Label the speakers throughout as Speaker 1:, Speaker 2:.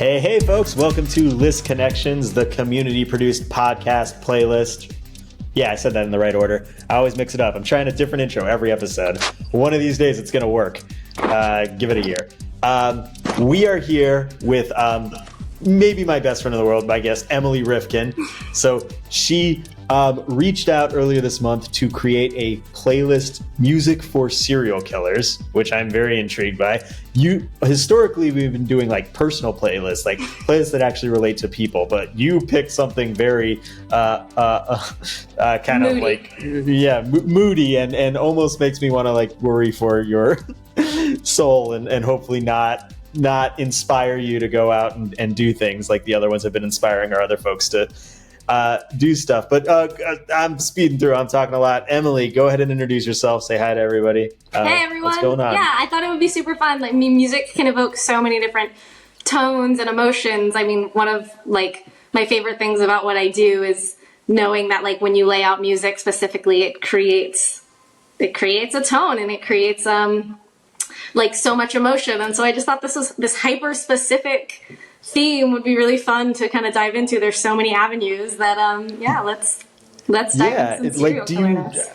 Speaker 1: Hey, folks, welcome to List Connections, the community-produced podcast playlist. Yeah, I said that in the right order. I always mix it up. I'm trying a different intro every episode. One of these days, it's going to work. Give it a year. We are here with maybe my best friend in the world, my guest, Emily Rifkin. So she reached out earlier this month to create a playlist, Music for Serial Killers, which I'm very intrigued by. Historically, we've been doing like personal playlists, like playlists that actually relate to people, but you picked something very kind moody. Of like, yeah, moody and almost makes me want to like worry for your soul and hopefully not inspire you to go out and do things like the other ones have been inspiring our other folks to do stuff. But I'm speeding through. I'm talking a lot. Emily, go ahead and introduce yourself. Say hi to everybody.
Speaker 2: Hey, everyone.
Speaker 1: What's going on?
Speaker 2: Yeah, I thought it would be super fun. Like, music can evoke so many different tones and emotions. I mean, one of like my favorite things about what I do is knowing that like when you lay out music specifically, it creates a tone and it creates like so much emotion. And so I just thought this hyper specific theme would be really fun to kind of dive into. There's so many avenues that let's dive into some serial killers.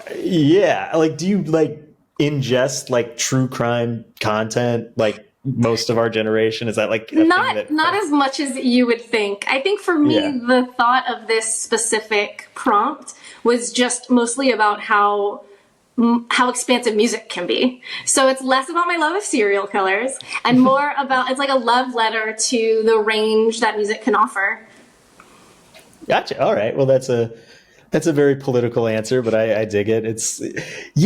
Speaker 1: Do you like ingest like true crime content like most of our generation? Is that like
Speaker 2: not as much as you would think? I think for me, the thought of this specific prompt was just mostly about how expansive music can be. So it's less about my love of serial killers and more about, it's like a love letter to the range that music can offer.
Speaker 1: Gotcha. All right. Well, that's a very political answer, but I dig it.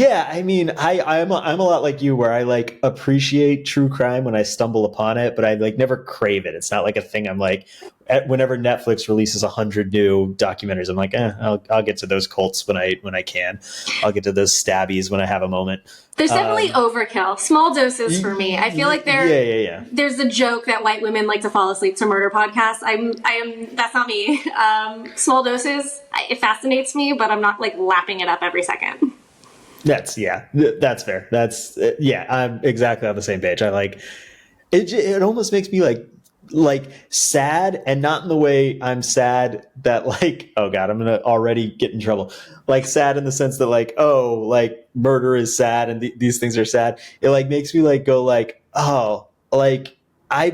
Speaker 1: I mean, I'm a lot like you where I like appreciate true crime when I stumble upon it, but I like never crave it. It's not like a thing I'm like, whenever Netflix releases 100 new documentaries, I'm like, I'll get to those cults when I can. I'll get to those stabbies when I have a moment.
Speaker 2: There's definitely overkill. Small doses for me. I feel like there's a joke that white women like to fall asleep to murder podcasts. That's not me. Small doses, it fascinates me, but I'm not like lapping it up every second.
Speaker 1: That's fair. I'm exactly on the same page. I like it. It almost makes me like sad, and not in the way I'm sad that like, oh God, I'm going to already get in trouble. Like sad in the sense that like, oh, like murder is sad and these things are sad. It like makes me like go like, oh, like I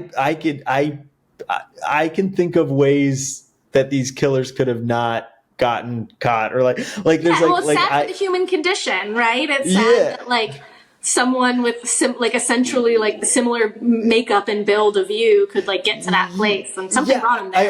Speaker 1: can think of ways that these killers could have not gotten caught, or like there's
Speaker 2: it's sad for the human condition, right? It's sad that like someone with essentially like the similar makeup and build of you could like get to that place, and something brought him there.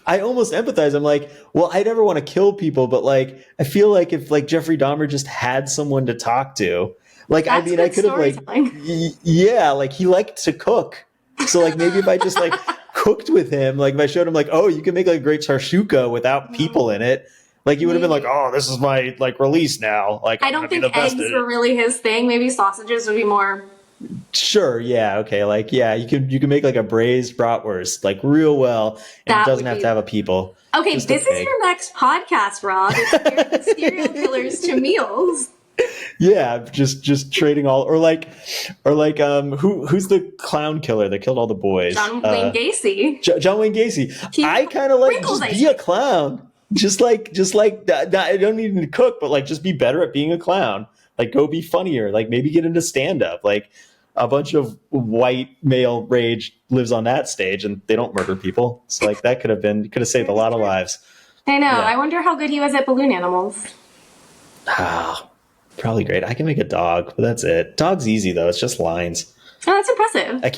Speaker 1: I almost empathize. I'm like, well, I never want to kill people, but like I feel like if like Jeffrey Dahmer just had someone to talk to, like I mean, I could have like like he liked to cook, so like maybe if I just like cooked with him, like if I showed him like, oh, you can make like great shakshuka without people in it. Like, you would have been like, oh, this is my, like, release now. Like,
Speaker 2: I don't think eggs were really his thing. Maybe sausages would be more.
Speaker 1: Sure, yeah, okay. Like, yeah, you can make, like, a braised bratwurst, like, real well. And it doesn't have to have a people.
Speaker 2: Okay, this is your next podcast, Rob. It's serial killers to meals.
Speaker 1: Yeah, just trading all, or like, who's the clown killer that killed all the boys?
Speaker 2: John Wayne Gacy.
Speaker 1: John Wayne Gacy. I kind of like, just be a clown. Just like that. I don't need to cook, but like just be better at being a clown. Like go be funnier. Like maybe get into stand up. Like a bunch of white male rage lives on that stage, and they don't murder people. So like that could have saved a lot of lives.
Speaker 2: I know. Yeah. I wonder how good he was at balloon animals.
Speaker 1: Probably great. I can make a dog, but that's it. Dog's easy though. It's just lines.
Speaker 2: Oh, that's impressive.
Speaker 1: I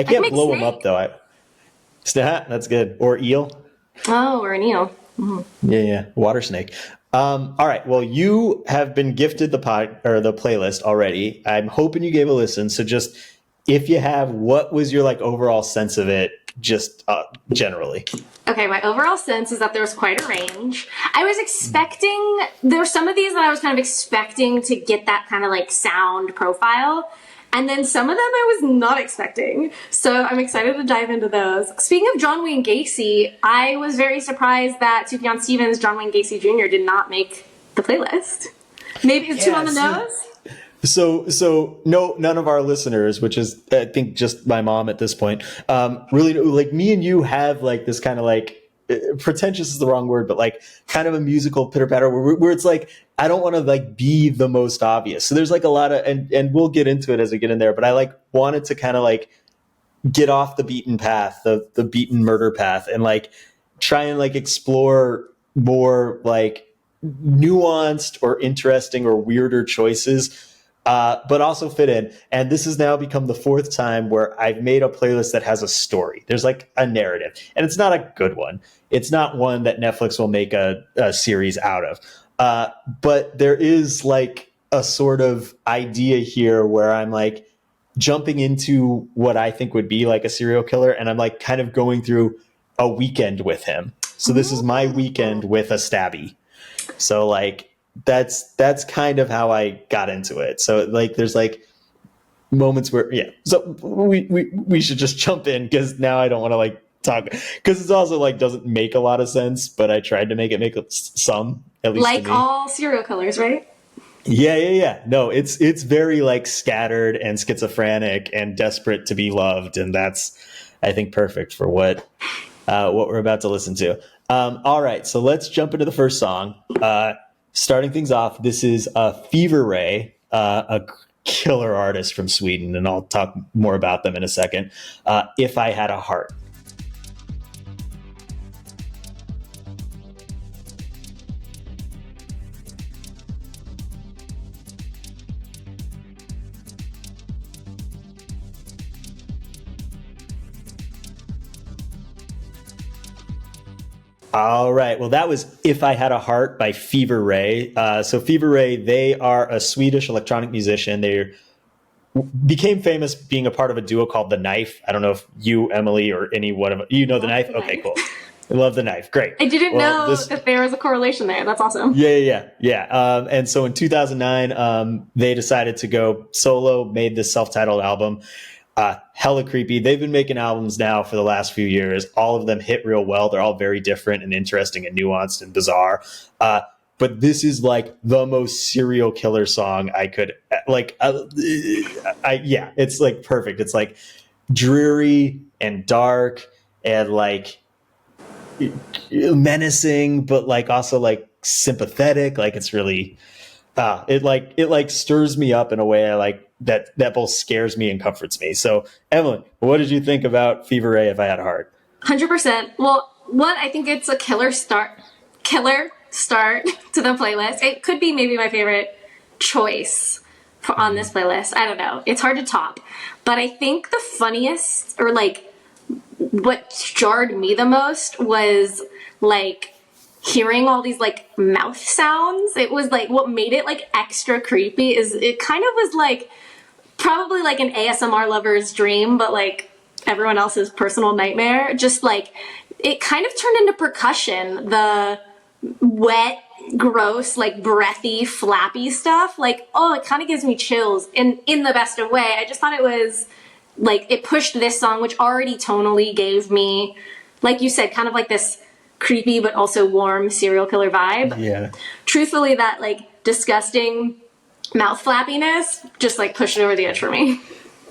Speaker 1: can't blow him up though. That's good. Or eel.
Speaker 2: Oh, or an eel. Mm-hmm.
Speaker 1: Yeah. Water snake. All right. Well, you have been gifted the playlist already. I'm hoping you gave a listen. So just, if you have, what was your like overall sense of it, just generally?
Speaker 2: Okay. My overall sense is that there was quite a range. I was expecting, there were some of these that I was kind of expecting to get that kind of like sound profile. And then some of them I was not expecting. So I'm excited to dive into those. Speaking of John Wayne Gacy, I was very surprised that Sufjan Stevens' John Wayne Gacy Jr. did not make the playlist. Maybe it's too on the nose?
Speaker 1: So no, none of our listeners, which is I think just my mom at this point, really like me and you have like this kind of like pretentious is the wrong word, but like kind of a musical pitter patter where it's like I don't want to like be the most obvious. So there's like a lot of and we'll get into it as we get in there, but I like wanted to kind of like get off the beaten path, the beaten murder path, and like try and like explore more like nuanced or interesting or weirder choices, but also fit in. And this has now become the fourth time where I've made a playlist that has a story. There's like a narrative, and it's not a good one. It's not one that Netflix will make a series out of. But there is like a sort of idea here where I'm like jumping into what I think would be like a serial killer, and I'm like kind of going through a weekend with him. So this is my weekend with a stabby. So like that's kind of how I got into it. So like there's like moments where so we should just jump in, because now I don't want to like talk, because it's also like doesn't make a lot of sense, but I tried to make it make some, at least
Speaker 2: Like
Speaker 1: to me.
Speaker 2: all serial killers, right?
Speaker 1: Yeah. No, it's very like scattered and schizophrenic and desperate to be loved, and that's I think perfect for what we're about to listen to. All right, so let's jump into the first song. Starting things off, this is Fever Ray, a killer artist from Sweden, and I'll talk more about them in a second. If I Had a Heart. All right. Well, that was If I Had a Heart by Fever Ray. So Fever Ray, they are a Swedish electronic musician. They became famous being a part of a duo called The Knife. I don't know if you, Emily, or any one of you know The Knife? Okay, cool. I love The Knife. Great.
Speaker 2: I didn't know that there was a correlation there. That's awesome.
Speaker 1: Yeah. And so in 2009, they decided to go solo, made this self-titled album. Hella creepy. They've been making albums now for the last few years. All of them hit real well. They're all very different and interesting and nuanced and bizarre. But this is like the most serial killer song I could like. It's like perfect. It's like dreary and dark and like menacing, but like also like sympathetic. Like it's really, it stirs me up in a way I like. That both scares me and comforts me. So, Evelyn, what did you think about Fever Ray, If I Had a Heart?
Speaker 2: 100%. Well, one, I think it's a killer start to the playlist. It could be maybe my favorite choice on this playlist. I don't know. It's hard to top. But I think the funniest, or like what jarred me the most, was like hearing all these like mouth sounds. It was like what made it like extra creepy is it kind of was like probably like an ASMR lover's dream, but like everyone else's personal nightmare. Just like it kind of turned into percussion. The wet, gross, like breathy, flappy stuff. Like, oh, it kind of gives me chills in the best of way. I just thought it was like it pushed this song, which already tonally gave me, like you said, kind of like this creepy but also warm serial killer vibe.
Speaker 1: Yeah.
Speaker 2: Truthfully, that like disgusting mouth flappiness just like pushed it over the edge for me.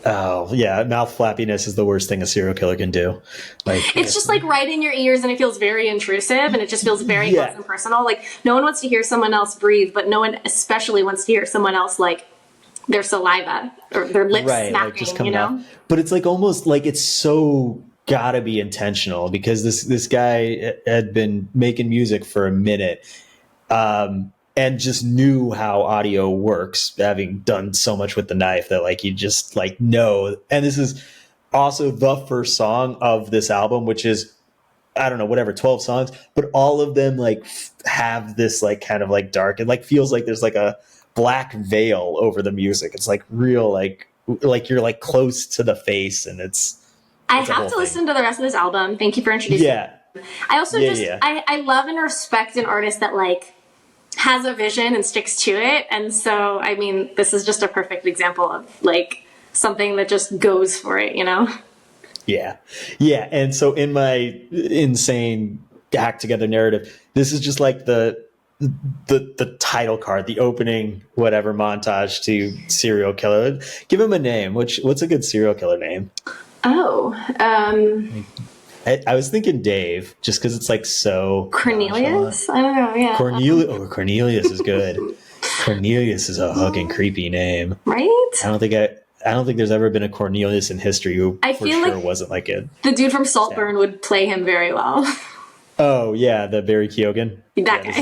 Speaker 1: Oh yeah, mouth flappiness is the worst thing a serial killer can do. Like
Speaker 2: it's just like right in your ears, and it feels very intrusive, and it just feels very close and personal. Like no one wants to hear someone else breathe, but no one especially wants to hear someone else like their saliva or their lips snapping. Like just coming out.
Speaker 1: But it's like almost like it's so gotta be intentional, because this guy had been making music for a minute, and just knew how audio works, having done so much with The Knife, that like you just like know. And this is also the first song of this album, which is, I don't know, whatever, 12 songs, but all of them like have this like kind of like dark, and like feels like there's like a black veil over the music. It's like real, like you're like close to the face, and
Speaker 2: I have to listen to the rest of this album. Thank you for introducing me. I also I love and respect an artist that like has a vision and sticks to it. And so, I mean, this is just a perfect example of like something that just goes for it, you know?
Speaker 1: Yeah. And so in my insane hack together narrative, this is just like the the title card, the opening whatever montage to serial killer. Give him a name. What's a good serial killer name?
Speaker 2: Oh,
Speaker 1: I was thinking Dave, just because it's like so
Speaker 2: Cornelius. I don't know. Yeah,
Speaker 1: Cornelius is good. Cornelius is a fucking creepy name,
Speaker 2: right?
Speaker 1: I don't think there's ever been a Cornelius in history who
Speaker 2: I
Speaker 1: for
Speaker 2: feel
Speaker 1: sure
Speaker 2: like
Speaker 1: wasn't like it.
Speaker 2: The dude from Saltburn would play him very well.
Speaker 1: Oh yeah, the Barry Keoghan.
Speaker 2: That
Speaker 1: Yeah,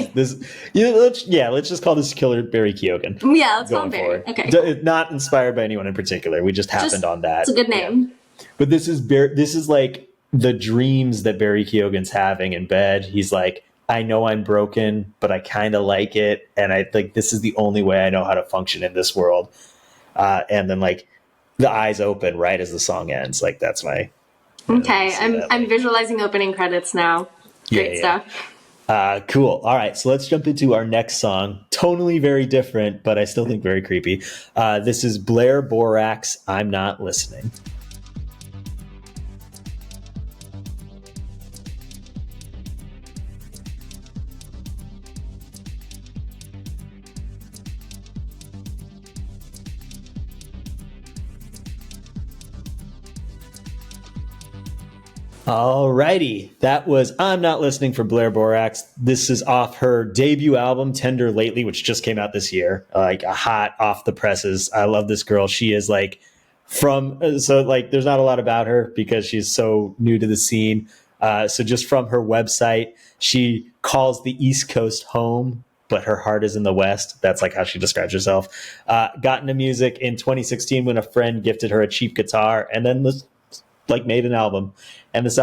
Speaker 2: guy.
Speaker 1: Let's just call this killer Barry Keoghan.
Speaker 2: Yeah, let's call him Barry. Okay, cool.
Speaker 1: Not inspired by anyone in particular. We just happened on that.
Speaker 2: It's a good name.
Speaker 1: Yeah. But this is like the dreams that Barry Keoghan's having in bed. He's like, I know I'm broken, but I kind of like it, and I think this is the only way I know how to function in this world. And then like the eyes open right as the song ends. Like that's my.
Speaker 2: Okay, I'm visualizing opening credits now. Great stuff.
Speaker 1: Cool. All right, so let's jump into our next song. Tonally very different, but I still think very creepy. This is Blair Borax, I'm Not Listening. Alrighty, that was I'm Not Listening for Blair Borax. This is off her debut album, Tender Lately, which just came out this year. Like a hot off the presses. I love this girl. She is like there's not a lot about her because she's so new to the scene. So just from her website, she calls the East Coast home, but her heart is in the West. That's like how she describes herself. Got into music in 2016 when a friend gifted her a cheap guitar, and then made an album. And this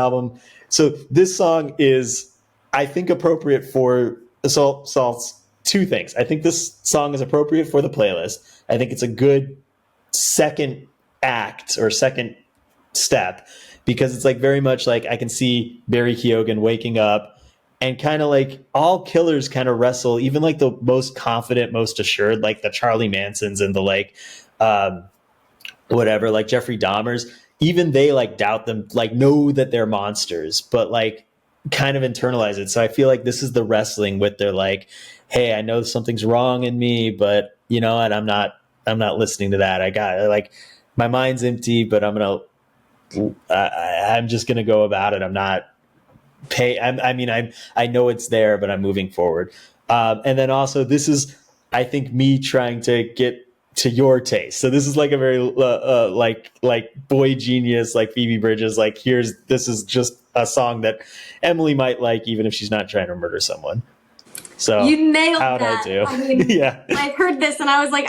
Speaker 1: song is, I think, appropriate for Salt's two things. I think this song is appropriate for the playlist. I think it's a good second act or second step because it's like very much like I can see Barry Keoghan waking up and kind of like all killers kind of wrestle, even like the most confident, most assured, like the Charlie Mansons and the like Jeffrey Dahmers. Even they like doubt them, like know that they're monsters, but like kind of internalize it. So I feel like this is the wrestling with their like, hey, I know something's wrong in me, but you know what? I'm not listening to that. I got like my mind's empty, but I'm just gonna go about it. I'm not I know it's there, but I'm moving forward. And then also this is, I think, me trying to get to your taste. So this is like a very like boy genius, like Phoebe Bridgers. Like this is just a song that Emily might like, even if she's not trying to murder someone. So
Speaker 2: you nailed
Speaker 1: how'd
Speaker 2: that.
Speaker 1: I do?
Speaker 2: I mean,
Speaker 1: yeah.
Speaker 2: I heard this and I was like,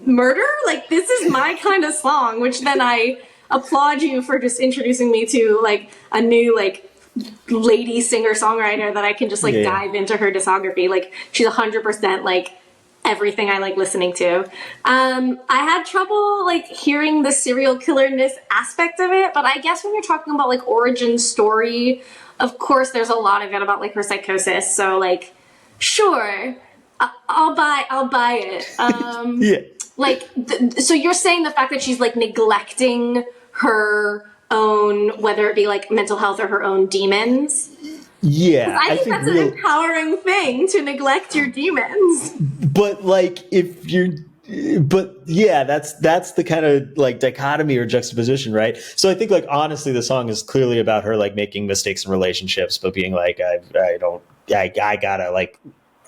Speaker 2: murder? Like this is my kind of song. Which then I applaud you for just introducing me to like a new like lady singer songwriter that I can just like dive into her discography. Like she's 100% like everything I like listening to. I had trouble like hearing the serial killerness aspect of it, but I guess when you're talking about like origin story, of course there's a lot of it about like her psychosis. So like, sure, I'll buy it.
Speaker 1: Yeah.
Speaker 2: Like, so you're saying the fact that she's like neglecting her own, whether it be like mental health or her own demons.
Speaker 1: Yeah,
Speaker 2: I think that's an empowering thing to neglect your demons.
Speaker 1: But like, that's the kind of like dichotomy or juxtaposition, right? So I think like honestly, the song is clearly about her like making mistakes in relationships, but being like, I gotta like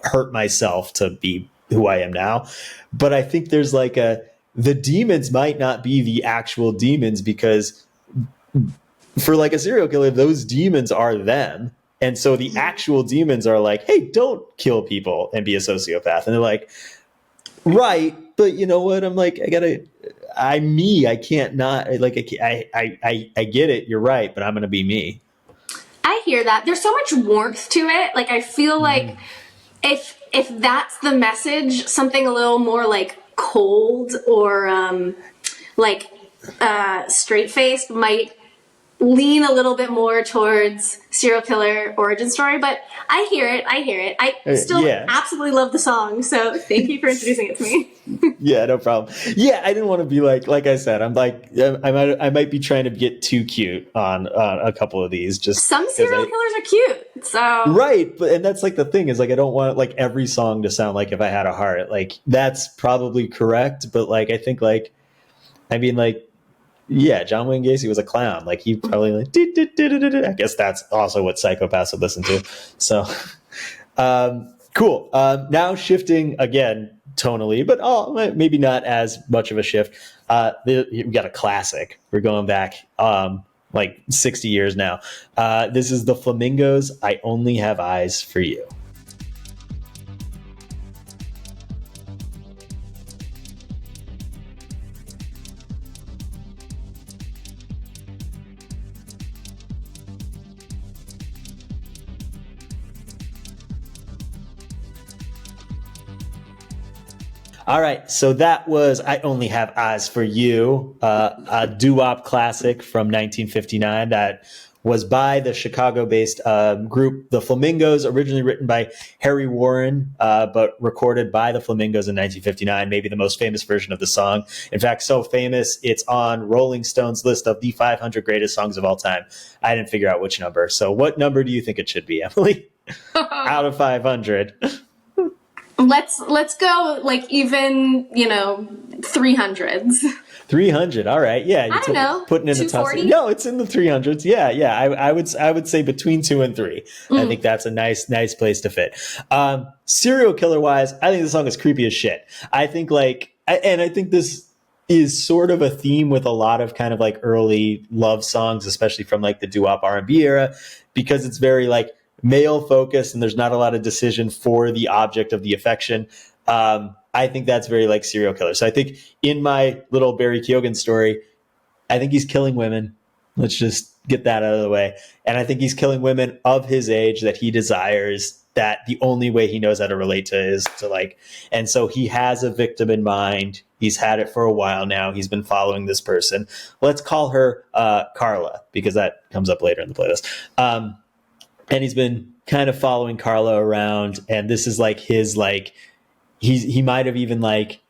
Speaker 1: hurt myself to be who I am now. But I think there's like the demons might not be the actual demons, because for like a serial killer, those demons are them. And so the actual demons are like, hey, don't kill people and be a sociopath. And they're like, right, but you know what? I'm like, I can't not, like, I get it. You're right, but I'm going to be me.
Speaker 2: I hear that. There's so much warmth to it. Like, I feel like if that's the message, something a little more like cold or straight-faced might lean a little bit more towards serial killer origin story, but I hear it. I still absolutely love the song, so thank you for introducing it to me.
Speaker 1: Yeah, no problem. Yeah, I didn't want to be like I said, I'm like, I might be trying to get too cute on a couple of these. Just
Speaker 2: some serial killers are cute, so
Speaker 1: right, and that's like the thing is like I don't want like every song to sound like If I Had a Heart. Like that's probably correct, but like I think like, I mean like. Yeah, John Wayne Gacy was a clown. Like he probably like. I guess that's also what psychopaths would listen to. So, cool. Now shifting again tonally, but maybe not as much of a shift. We got a classic. We're going back like 60 years now. This is the Flamingos. I Only Have Eyes for You. All right, so that was I Only Have Eyes for You, a doo-wop classic from 1959 that was by the Chicago-based group The Flamingos, originally written by Harry Warren, but recorded by The Flamingos in 1959, maybe the most famous version of the song. In fact, so famous, it's on Rolling Stone's list of the 500 greatest songs of all time. I didn't figure out which number. So what number do you think it should be, Emily? Out of 500.
Speaker 2: Let's go like even 300s.
Speaker 1: 300. All right. Yeah.
Speaker 2: I don't know.
Speaker 1: Putting in the top. No, it's in the 300s. Yeah. Yeah. I would say between 2 and 3. I think that's a nice place to fit. Serial killer wise, I think the song is creepy as shit. I think I think this is sort of a theme with a lot of kind of like early love songs, especially from like the doo-wop R&B era, because it's very like male focused and there's not a lot of decision for the object of the affection. I think that's very like serial killer. So I think in my little Barry Keoghan story, I think he's killing women. Let's just get that out of the way. And I think he's killing women of his age that he desires, that the only way he knows how to relate to is to like, and so he has a victim in mind. He's had it for a while now. He's been following this person. Let's call her Carla, because that comes up later in the playlist. And he's been kind of following Carla around, and this is like his like he might have even like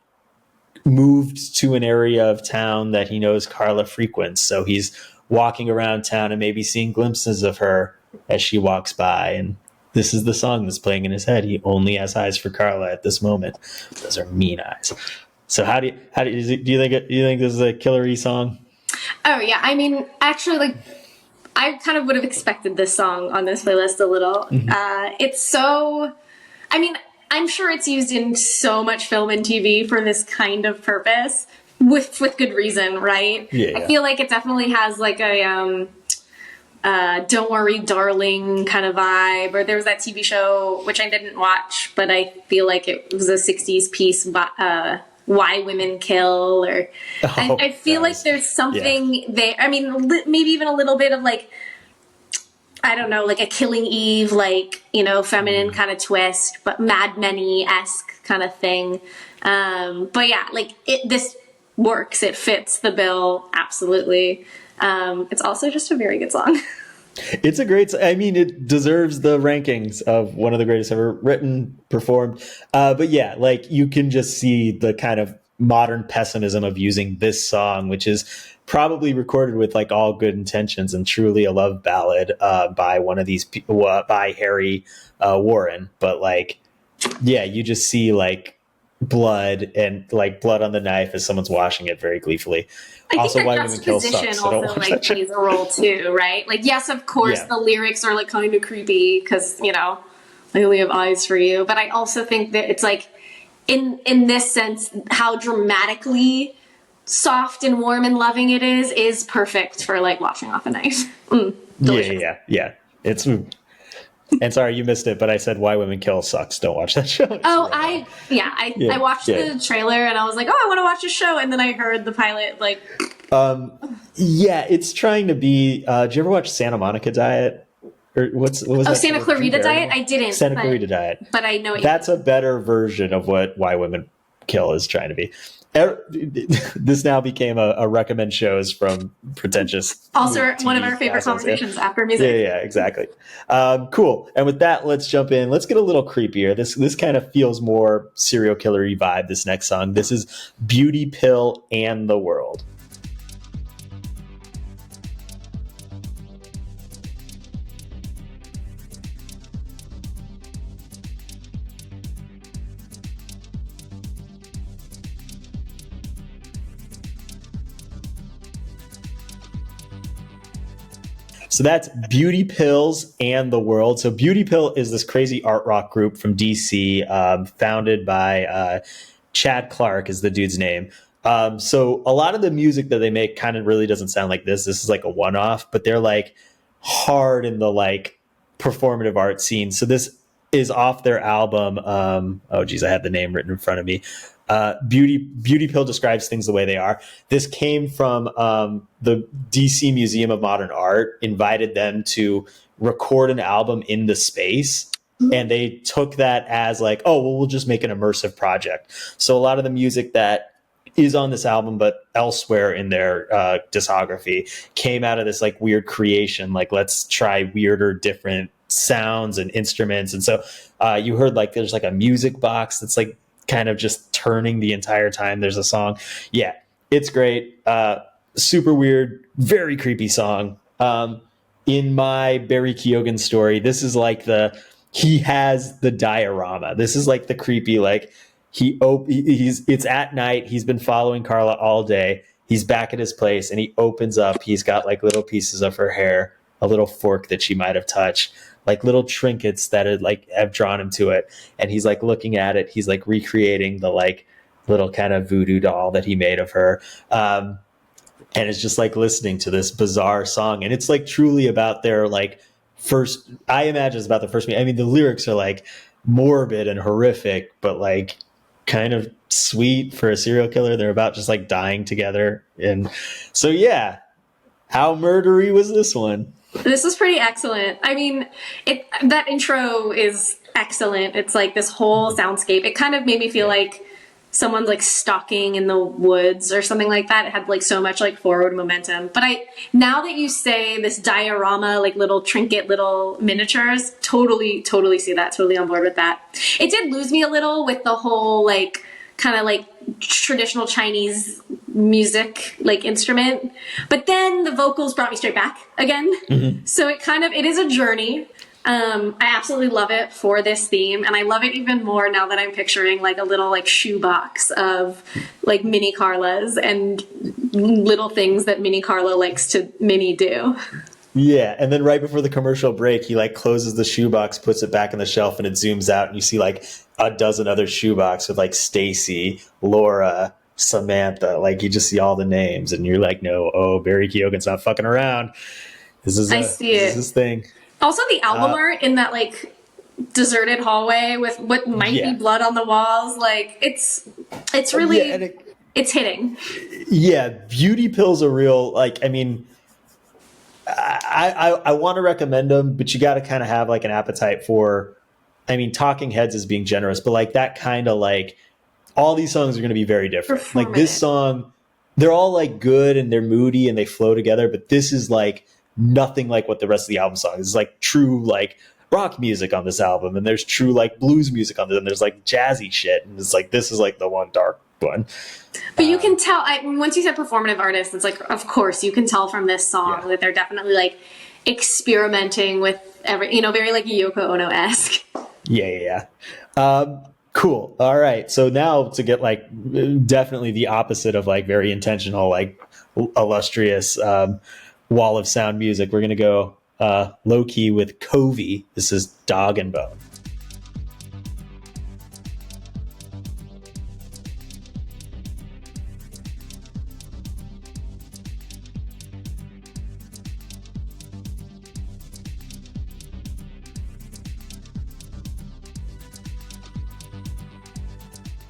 Speaker 1: moved to an area of town that he knows Carla frequents. So he's walking around town and maybe seeing glimpses of her as she walks by, and this is the song that's playing in his head. He only has eyes for Carla at this moment. Those are mean eyes. So do you think this is a killery song?
Speaker 2: Oh yeah, I mean, actually, like, I kind of would have expected this song on this playlist a little. It's so, I mean, I'm sure it's used in so much film and TV for this kind of purpose, with good reason, right?
Speaker 1: Yeah.
Speaker 2: I feel like it definitely has like a Don't Worry Darling kind of vibe. Or there was that TV show, which I didn't watch, but I feel like it was a 60s piece, Why Women Kill, or I feel like there's something there. I mean, maybe even a little bit of like, I don't know, like a Killing Eve, like, feminine kind of twist, but Mad Men-y-esque kind of thing. But yeah, like this works. It fits the bill. Absolutely. It's also just a very good song.
Speaker 1: It's a great, I mean, it deserves the rankings of one of the greatest ever written, performed. But yeah, like you can just see the kind of modern pessimism of using this song, which is probably recorded with like all good intentions and truly a love ballad by one of these people, by Harry Warren. But like, yeah, you just see like blood and like blood on the knife as someone's washing it very gleefully.
Speaker 2: I
Speaker 1: also,
Speaker 2: think
Speaker 1: Why
Speaker 2: that
Speaker 1: Women Kill
Speaker 2: juxtaposition
Speaker 1: sucks. So
Speaker 2: also like plays a role too, right? Like, yes, of course, the lyrics are like kind of creepy because I only have eyes for you. But I also think that it's like, in this sense, how dramatically soft and warm and loving it is perfect for like washing off a knife.
Speaker 1: Yeah. It's. And sorry, you missed it, but I said Why Women Kill sucks. Don't watch that show.
Speaker 2: I watched the trailer and I was like, oh, I want to watch the show. And then I heard the pilot, like...
Speaker 1: it's trying to be... did you ever watch Santa Monica Diet? Or what was that?
Speaker 2: Santa Clarita Diet? I didn't.
Speaker 1: Clarita Diet.
Speaker 2: But I know it.
Speaker 1: That's a better version of what Why Women kill is trying to be. This now became a recommend shows from pretentious.
Speaker 2: Also,
Speaker 1: TV
Speaker 2: one of our favorite
Speaker 1: assholes,
Speaker 2: conversations after music.
Speaker 1: Yeah, exactly. Cool. And with that, let's jump in. Let's get a little creepier. This kind of feels more serial killer-y vibe, this next song. This is Beauty Pill and the World. So that's Beauty Pills and the World. So Beauty Pill is this crazy art rock group from DC, founded by Chad Clark is the dude's name. So a lot of the music that they make kind of really doesn't sound like this. This is like a one-off, but they're like hard in the like performative art scene. So this is off their album. Oh geez, I had the name written in front of me. Beauty Pill describes things the way they are. This came from the DC Museum of Modern Art, invited them to record an album in the space. And they took that as like, oh, well, we'll just make an immersive project. So a lot of the music that is on this album, but elsewhere in their discography, came out of this like weird creation. Like, let's try weirder, different sounds and instruments. And so you heard like there's like a music box that's like kind of just turning the entire time there's a song. Yeah, it's great. Super weird, very creepy song. In my Barry Keoghan story, this is like he has the diorama. This is like the creepy, like it's at night. He's been following Carla all day. He's back at his place and he opens up. He's got like little pieces of her hair, a little fork that she might have touched, like little trinkets that have drawn him to it. And he's like looking at it. He's like recreating the like little kind of voodoo doll that he made of her. And it's just like listening to this bizarre song. And it's like truly about their like first, I imagine it's about the first meeting. I mean, the lyrics are like morbid and horrific, but like kind of sweet for a serial killer. They're about just like dying together. And so, yeah, how murdery was this one?
Speaker 2: This is pretty excellent. I mean, that intro is excellent. It's like this whole soundscape. It kind of made me feel like someone's like stalking in the woods or something like that. It had like so much like forward momentum. But now that you say this diorama, like little trinket, little miniatures, totally see that. Totally on board with that. It did lose me a little with the whole like kind of like traditional Chinese music like instrument, but then the vocals brought me straight back again. Mm-hmm. So it is a journey. I absolutely love it for this theme, and I love it even more now that I'm picturing like a little like shoebox of like mini Carlas and little things that mini Carla likes to mini do.
Speaker 1: Yeah, and then right before the commercial break, he like closes the shoebox, puts it back on the shelf, and it zooms out, and you see like a dozen other shoebox with like Stacy, Laura, Samantha. Like you just see all the names, and you're like, no, Barry Keoghan's not fucking around. This is his thing. Also, the album art in that like deserted hallway with what might be blood on the walls, like it's really it's hitting. Yeah, Beauty Pill's a real like. I mean, I want to recommend them, but you got to kind of have like an appetite for. I mean, Talking Heads is being generous, but like that kind of like all these songs are going to be very different. Like this song, they're all like good and they're moody and they flow together, but this is like nothing like what the rest of the album songs. It's like true like rock music on this album, and there's true like blues music on this, and there's like jazzy shit, and it's like this is like the one dark one. But you can tell once you said performative artist, it's like of course you can tell from this song that they're definitely like experimenting with every very like Yoko Ono-esque. Yeah. Cool. All right. So now to get like definitely the opposite of like very intentional, like illustrious wall of sound music, we're going to go low key with Covey. This is Dog and Bone.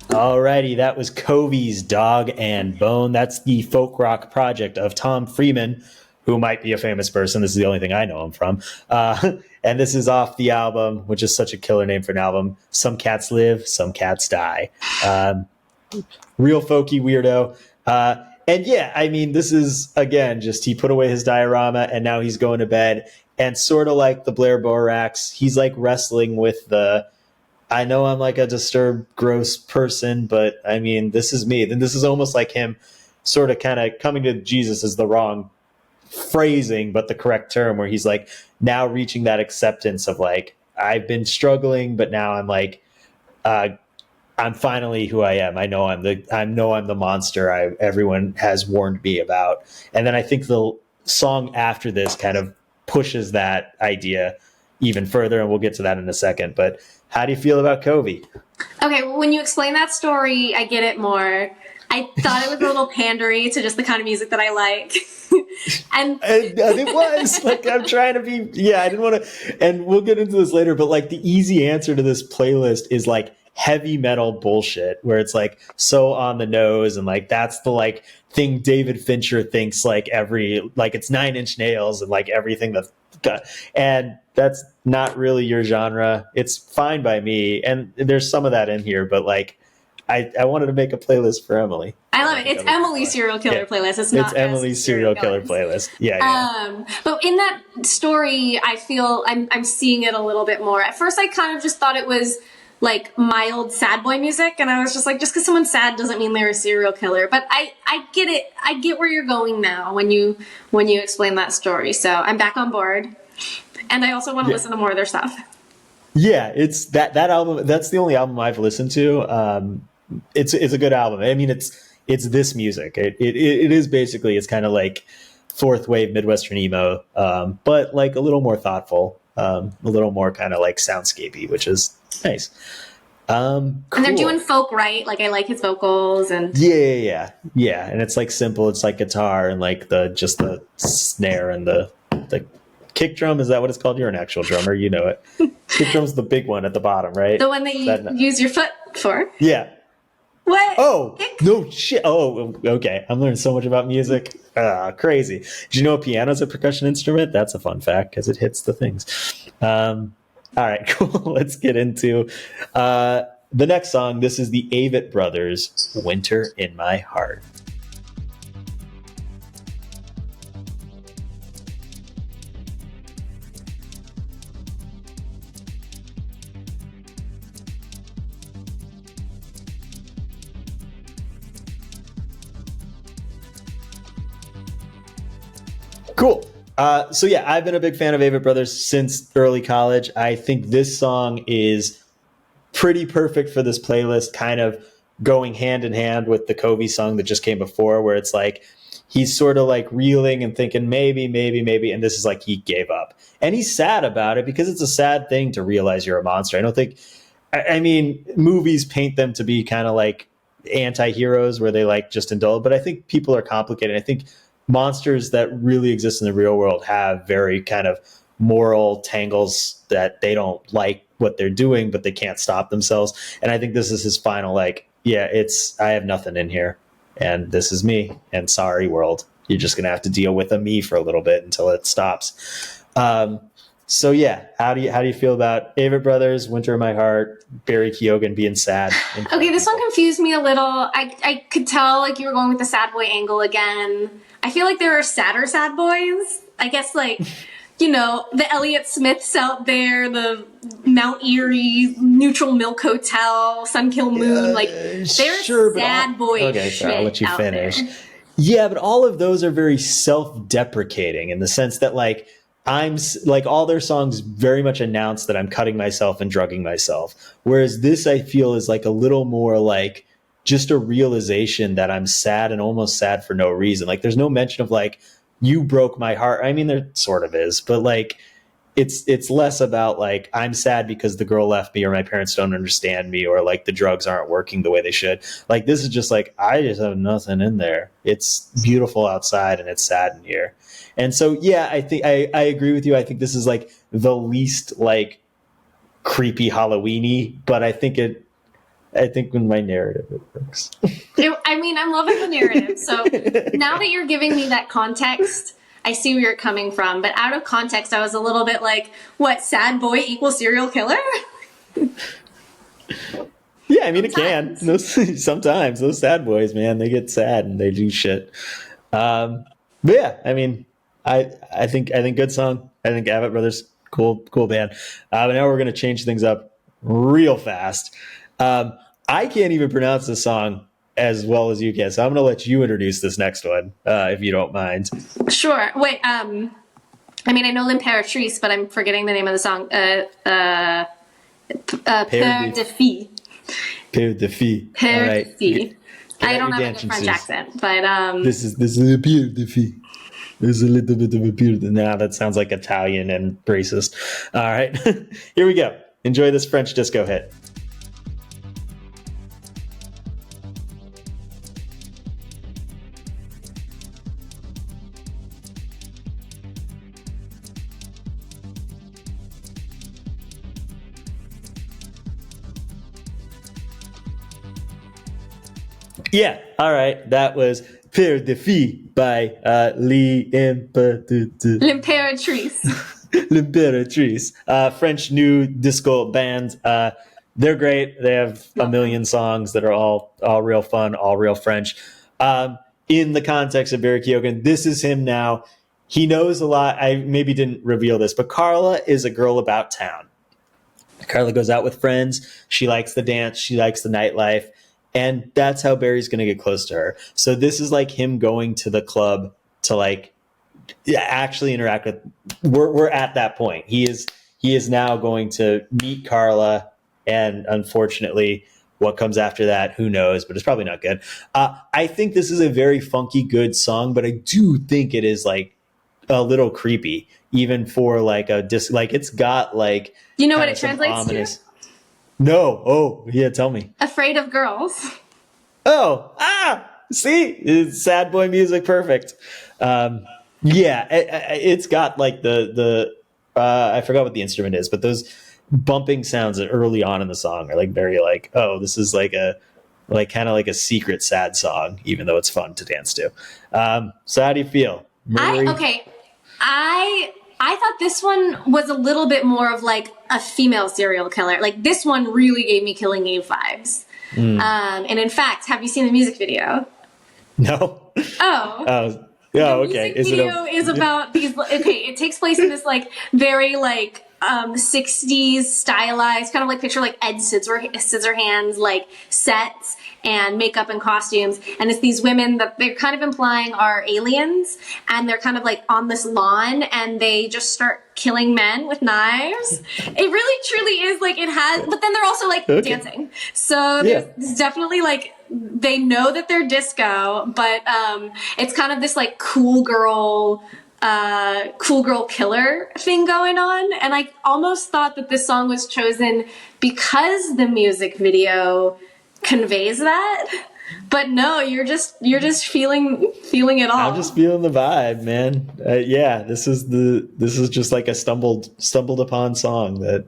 Speaker 1: Alrighty, that was Covey's Dog and Bone. That's the folk rock project of Tom Freeman, who might be a famous person. This is the only thing I know him from. And this is off the album, which is such a killer name for an album, Some Cats Live, Some Cats Die. real folky weirdo. And yeah, I mean, this is, again, just he put away his diorama and now he's going to bed. And sort of like the Blair Borax, he's like wrestling with I know I'm like a disturbed, gross person, but I mean, this is me. Then this is almost like him sort of kind of coming to Jesus is the wrong phrasing, but the correct term, where he's like now reaching that acceptance of like, I've been struggling, but now I'm like, I'm finally who I am. I know I'm the monster everyone has warned me about. And then I think the song after this kind of pushes that idea even further, and we'll get to that in a second. But how do you feel about Covey?
Speaker 2: Okay, well, when you explain that story, I get it more. I thought it was a little pandery to just the kind of music that I like. and
Speaker 1: it was like, I'm trying to be, I didn't want to, and we'll get into this later, but like the easy answer to this playlist is like heavy metal bullshit, where it's like so on the nose, and like that's the like thing David Fincher thinks like it's 9 Inch Nails and like everything that's got, and that's not really your genre. It's fine by me, and there's some of that in here, but like I wanted to make a playlist for Emily.
Speaker 2: I love it. It's Emily's serial killer playlist. It's not
Speaker 1: Emily's serial killer playlist. Yeah.
Speaker 2: But in that story, I feel I'm seeing it a little bit more. At first, I kind of just thought it was like mild sad boy music, and I was just like, just because someone's sad doesn't mean they're a serial killer. But I get it. I get where you're going now when you explain that story. So I'm back on board, and I also want to listen to more of their stuff. Yeah,
Speaker 1: it's that album. That's the only album I've listened to. It's a good album. I mean, it's this music. It is basically, it's kind of like fourth wave Midwestern emo, but like a little more thoughtful, a little more kind of like soundscapey, which is nice. Cool.
Speaker 2: And they're doing folk, right? Like I like his vocals and
Speaker 1: yeah. And it's like simple. It's like guitar and like the snare and the kick drum. Is that what it's called? You're an actual drummer, you know it. Kick drum's the big one at the bottom, right?
Speaker 2: The one that you use your foot for.
Speaker 1: Yeah.
Speaker 2: What?
Speaker 1: Oh, no shit. Oh, okay. I'm learning so much about music. Crazy. Do you know a piano's a percussion instrument? That's a fun fact because it hits the things. All right, cool. Let's get into the next song. This is the Avett Brothers, Winter in My Heart. Cool. So yeah, I've been a big fan of Avett Brothers since early college. I think this song is pretty perfect for this playlist, kind of going hand in hand with the Covey song that just came before, where it's like he's sort of like reeling and thinking maybe, and this is like he gave up. And he's sad about it because it's a sad thing to realize you're a monster. I mean, movies paint them to be kind of like anti-heroes where they like just indulge, but I think people are complicated. I think monsters that really exist in the real world have very kind of moral tangles that they don't like what they're doing, but they can't stop themselves. And I think this is his final, like, I have nothing in here and this is me, and sorry world, you're just going to have to deal with me for a little bit until it stops. So yeah, how do you feel about Avett Brothers, Winter in My Heart, Barry Keoghan being sad?
Speaker 2: Okay, this one confused me a little. I could tell like you were going with the sad boy angle again. I feel like there are sadder sad boys. I guess like, you know, the Elliott Smiths out there, the Mount Erie Neutral Milk Hotel, Sun Kill Moon, like there's sad boy
Speaker 1: okay,
Speaker 2: shit
Speaker 1: I'll let you
Speaker 2: out
Speaker 1: finish.
Speaker 2: there.
Speaker 1: Yeah, but all of those are very self-deprecating in the sense that like I'm like all their songs very much announce that I'm cutting myself and drugging myself. Whereas this I feel is like a little more like just a realization that I'm sad and almost sad for no reason. Like there's no mention of like, you broke my heart. I mean, there sort of is, but like, it's less about like, I'm sad because the girl left me or my parents don't understand me or like the drugs aren't working the way they should. Like, this is just like, I just have nothing in there. It's beautiful outside and it's sad in here. And so, yeah, I think I agree with you. I think this is like the least like creepy Halloween-y, but I think in my narrative it works.
Speaker 2: I mean, I'm loving the narrative. So now that you're giving me that context, I see where you're coming from. But out of context, I was a little bit like, what, sad boy equals serial killer?
Speaker 1: Yeah, I mean, it can. Sometimes those sad boys, man, they get sad and they do shit. But yeah, I mean, I think good song. I think Avett Brothers, cool band. But now we're gonna change things up real fast. Um, I can't even pronounce this song as well as you can, so I'm gonna let you introduce this next one, if you don't mind.
Speaker 2: Sure. Wait. I mean, I know L'Impératrice, but I'm forgetting the name of the song. Père de Fille.
Speaker 1: Père de Fille.
Speaker 2: Père
Speaker 1: All
Speaker 2: de
Speaker 1: right.
Speaker 2: Fille.
Speaker 1: Get
Speaker 2: I
Speaker 1: out
Speaker 2: don't
Speaker 1: your
Speaker 2: have a good
Speaker 1: dancing
Speaker 2: French
Speaker 1: shoes.
Speaker 2: accent, but
Speaker 1: This is a Père de Fille. There's a little bit of a beard. Nah, that sounds like Italian and racist. All right, here we go. Enjoy this French disco hit. Yeah, all right. That was Père de Fille by
Speaker 2: L'Impératrice.
Speaker 1: L'Impératrice, French new disco band. They're great. They have a million songs that are all real fun, all real French. In the context of Barry Keoghan, this is him now. He knows a lot. I maybe didn't reveal this, but Carla is a girl about town. Carla goes out with friends. She likes the dance. She likes the nightlife. And that's how Barry's going to get close to her. So this is like him going to the club to like actually interact with. We're at that point. He is now going to meet Carla, and unfortunately, what comes after that, who knows? But it's probably not good. I think this is a very funky, good song, but I do think it is like a little creepy, even for like a like it's got like
Speaker 2: You know what it translates
Speaker 1: ominous... to? No. Oh, yeah. Tell me.
Speaker 2: Afraid of girls.
Speaker 1: Oh, see, it's sad boy music. Perfect. Yeah, it's got like the I forgot what the instrument is, but those bumping sounds that early on in the song are like very like, oh, this is like kind of like a secret sad song, even though it's fun to dance to. So how do you feel?
Speaker 2: I thought this one was a little bit more of like a female serial killer. Like this one really gave me Killing Eve vibes. And in fact, have you seen the music video?
Speaker 1: No.
Speaker 2: Oh.
Speaker 1: Yeah.
Speaker 2: The
Speaker 1: Okay.
Speaker 2: music video is about these. Okay, it takes place in this like very like 60s stylized, kind of like picture like Ed Scissorhands like sets and makeup and costumes, and it's these women that they're kind of implying are aliens, and they're kind of like on this lawn and they just start killing men with knives. It really truly is like it has, but then they're also like dancing. So there's definitely like they know that they're disco, but it's kind of this like cool girl killer thing going on. And I almost thought that this song was chosen because the music video conveys that, but no, you're just feeling it all.
Speaker 1: I'm just feeling the vibe, man. Yeah, this is just like a stumbled upon song that,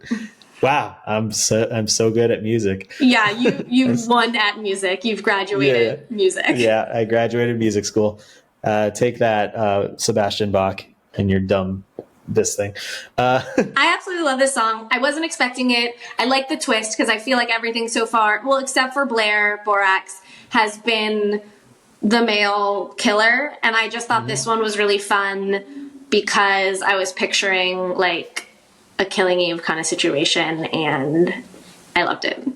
Speaker 1: wow, I'm so good at music.
Speaker 2: Yeah, you've won at music. You've graduated music.
Speaker 1: Yeah, I graduated music school. Take that, Sebastian Bach, and your dumb this thing.
Speaker 2: I absolutely love this song. I wasn't expecting it. I like the twist because I feel like everything so far, well, except for Blair Borax, has been the male killer. And I just thought this one was really fun because I was picturing like a Killing Eve kind of situation, and I loved it.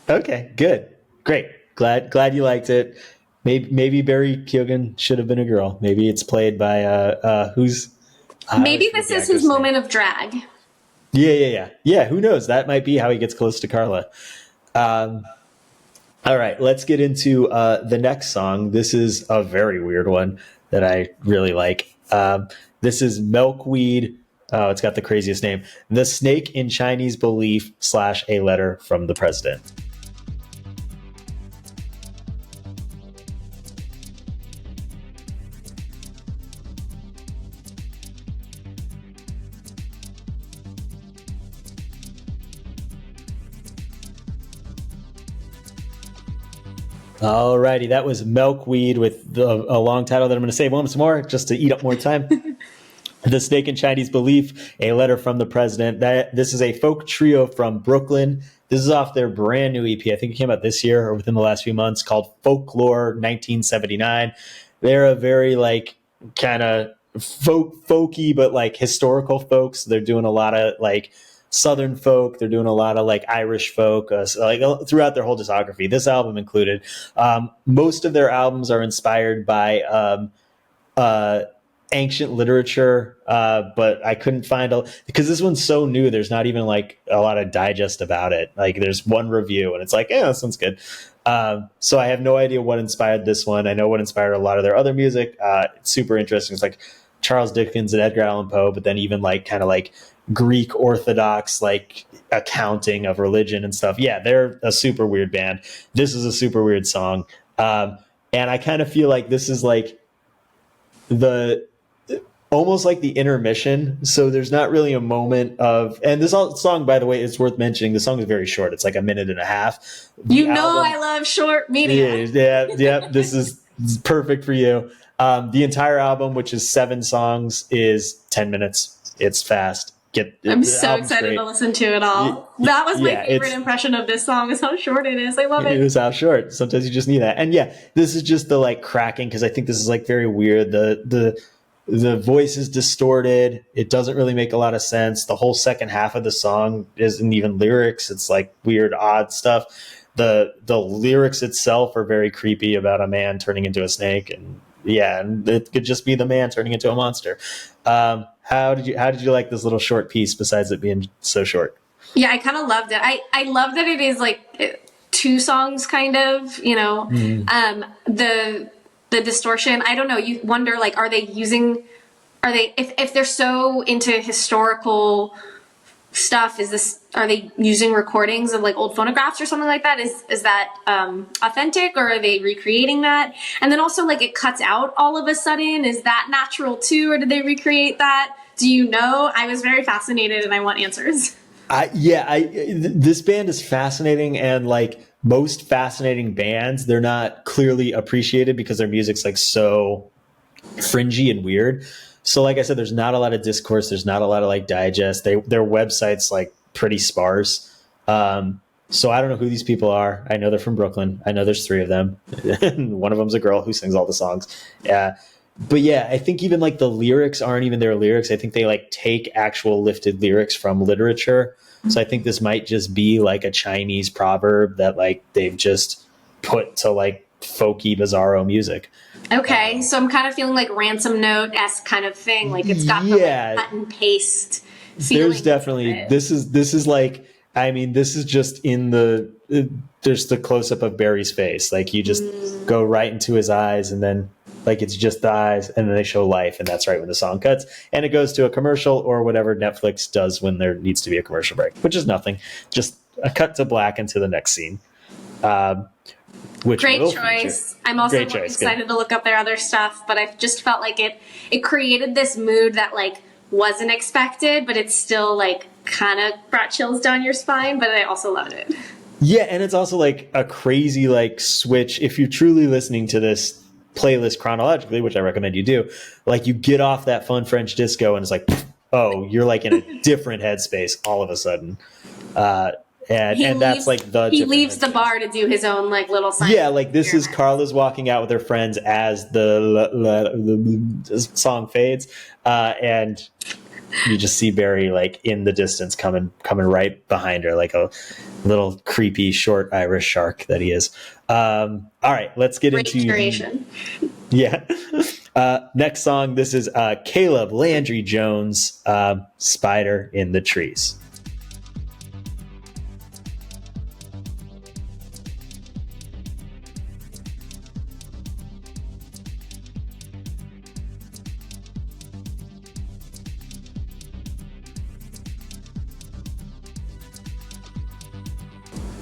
Speaker 2: Okay,
Speaker 1: good. Great. Glad you liked it. Maybe Barry Keoghan should have been a girl. Maybe it's played by who's.
Speaker 2: Maybe this is his moment of drag.
Speaker 1: Yeah. Who knows? That might be how he gets close to Carla. All right, let's get into the next song. This is a very weird one that I really like. This is Milkweed. Oh, it's got the craziest name. The Snake in Chinese Belief / A Letter from the President. Alrighty, that was Milkweed with a long title that I'm going to say once more just to eat up more time. The Snake in Chinese Belief, A Letter from the President. This is a folk trio from Brooklyn. This is off their brand new EP. I think it came out this year or within the last few months, called Folklore 1979. They're a very like kind of folky, but like historical folks. They're doing a lot of like Southern folk. They're doing a lot of like Irish folk, like throughout their whole discography. This album included. Most of their albums are inspired by ancient literature, but I couldn't find because this one's so new. There's not even like a lot of digest about it. Like there's one review, and it's like, yeah, this one's good. So I have no idea what inspired this one. I know what inspired a lot of their other music. It's super interesting. It's like Charles Dickens and Edgar Allan Poe, but then even like kind of like Greek Orthodox like accounting of religion and stuff. Yeah, they're a super weird band. This is a super weird song, and I kind of feel like this is like almost like the intermission. So there's not really a moment of, and this song, by the way, it's worth mentioning. The song is very short. It's like a minute and a half.
Speaker 2: I love short media.
Speaker 1: Yeah. This is perfect for you. The entire album, which is 7 songs, is 10 minutes. It's fast.
Speaker 2: I'm so excited to listen to it all. That was my favorite impression of this song, is how short it is. I love it.
Speaker 1: It was how short. Sometimes you just need that. And yeah, this is just the like cracking, because I think this is like very weird. The voice is distorted. It doesn't really make a lot of sense. The whole second half of the song isn't even lyrics. It's like weird, odd stuff. The lyrics itself are very creepy about a man turning into a snake, and it could just be the man turning into a monster. How did you like this little short piece besides it being so short?
Speaker 2: Yeah, I kind of loved it. I love that it is like 2 songs, kind of, you know. The distortion, I don't know, you wonder, like, if they're so into historical stuff, are they using recordings of like old phonographs or something like that? Is that authentic, or are they recreating that? And then also, like, it cuts out all of a sudden. Is that natural too, or did they recreate that? Do you know? I was very fascinated, and I want answers.
Speaker 1: This band is fascinating, and like most fascinating bands, they're not clearly appreciated because their music's like so fringy and weird. So like I said, there's not a lot of discourse. There's not a lot of like digest. Their website's like pretty sparse. So I don't know who these people are. I know they're from Brooklyn. I know there's 3 of them. One of them's a girl who sings all the songs. But yeah, I think even like the lyrics aren't even their lyrics. I think they like take actual lifted lyrics from literature. So I think this might just be like a Chinese proverb that like they've just put to like folky, bizarro music.
Speaker 2: Okay, so I'm kind of feeling like Ransom Note-esque kind of thing. Like it's got the like, cut and paste feeling.
Speaker 1: There's definitely this is like, I mean, this is just in there's the close up of Barry's face. Like you just go right into his eyes, and then like it's just the eyes, and then they show life, and that's right when the song cuts, and it goes to a commercial or whatever Netflix does when there needs to be a commercial break, which is nothing, just a cut to black into the next scene. Which
Speaker 2: great choice. Feature. I'm also excited to look up their other stuff, but I just felt like it created this mood that like wasn't expected, but it's still like kind of brought chills down your spine, but I also loved it.
Speaker 1: Yeah, and it's also like a crazy like switch. If you're truly listening to this playlist chronologically, which I recommend you do, like you get off that fun French disco and it's like, oh, you're like in a different headspace all of a sudden. And that's like
Speaker 2: he leaves the bar to do his own like little sign.
Speaker 1: Yeah, like this is Carla's walking out with her friends as the song fades, and you just see Barry like in the distance coming right behind her, like a little creepy short Irish shark that he is. All right, let's get into
Speaker 2: curation.
Speaker 1: Next song. This is Caleb Landry Jones, Spider in the Trees.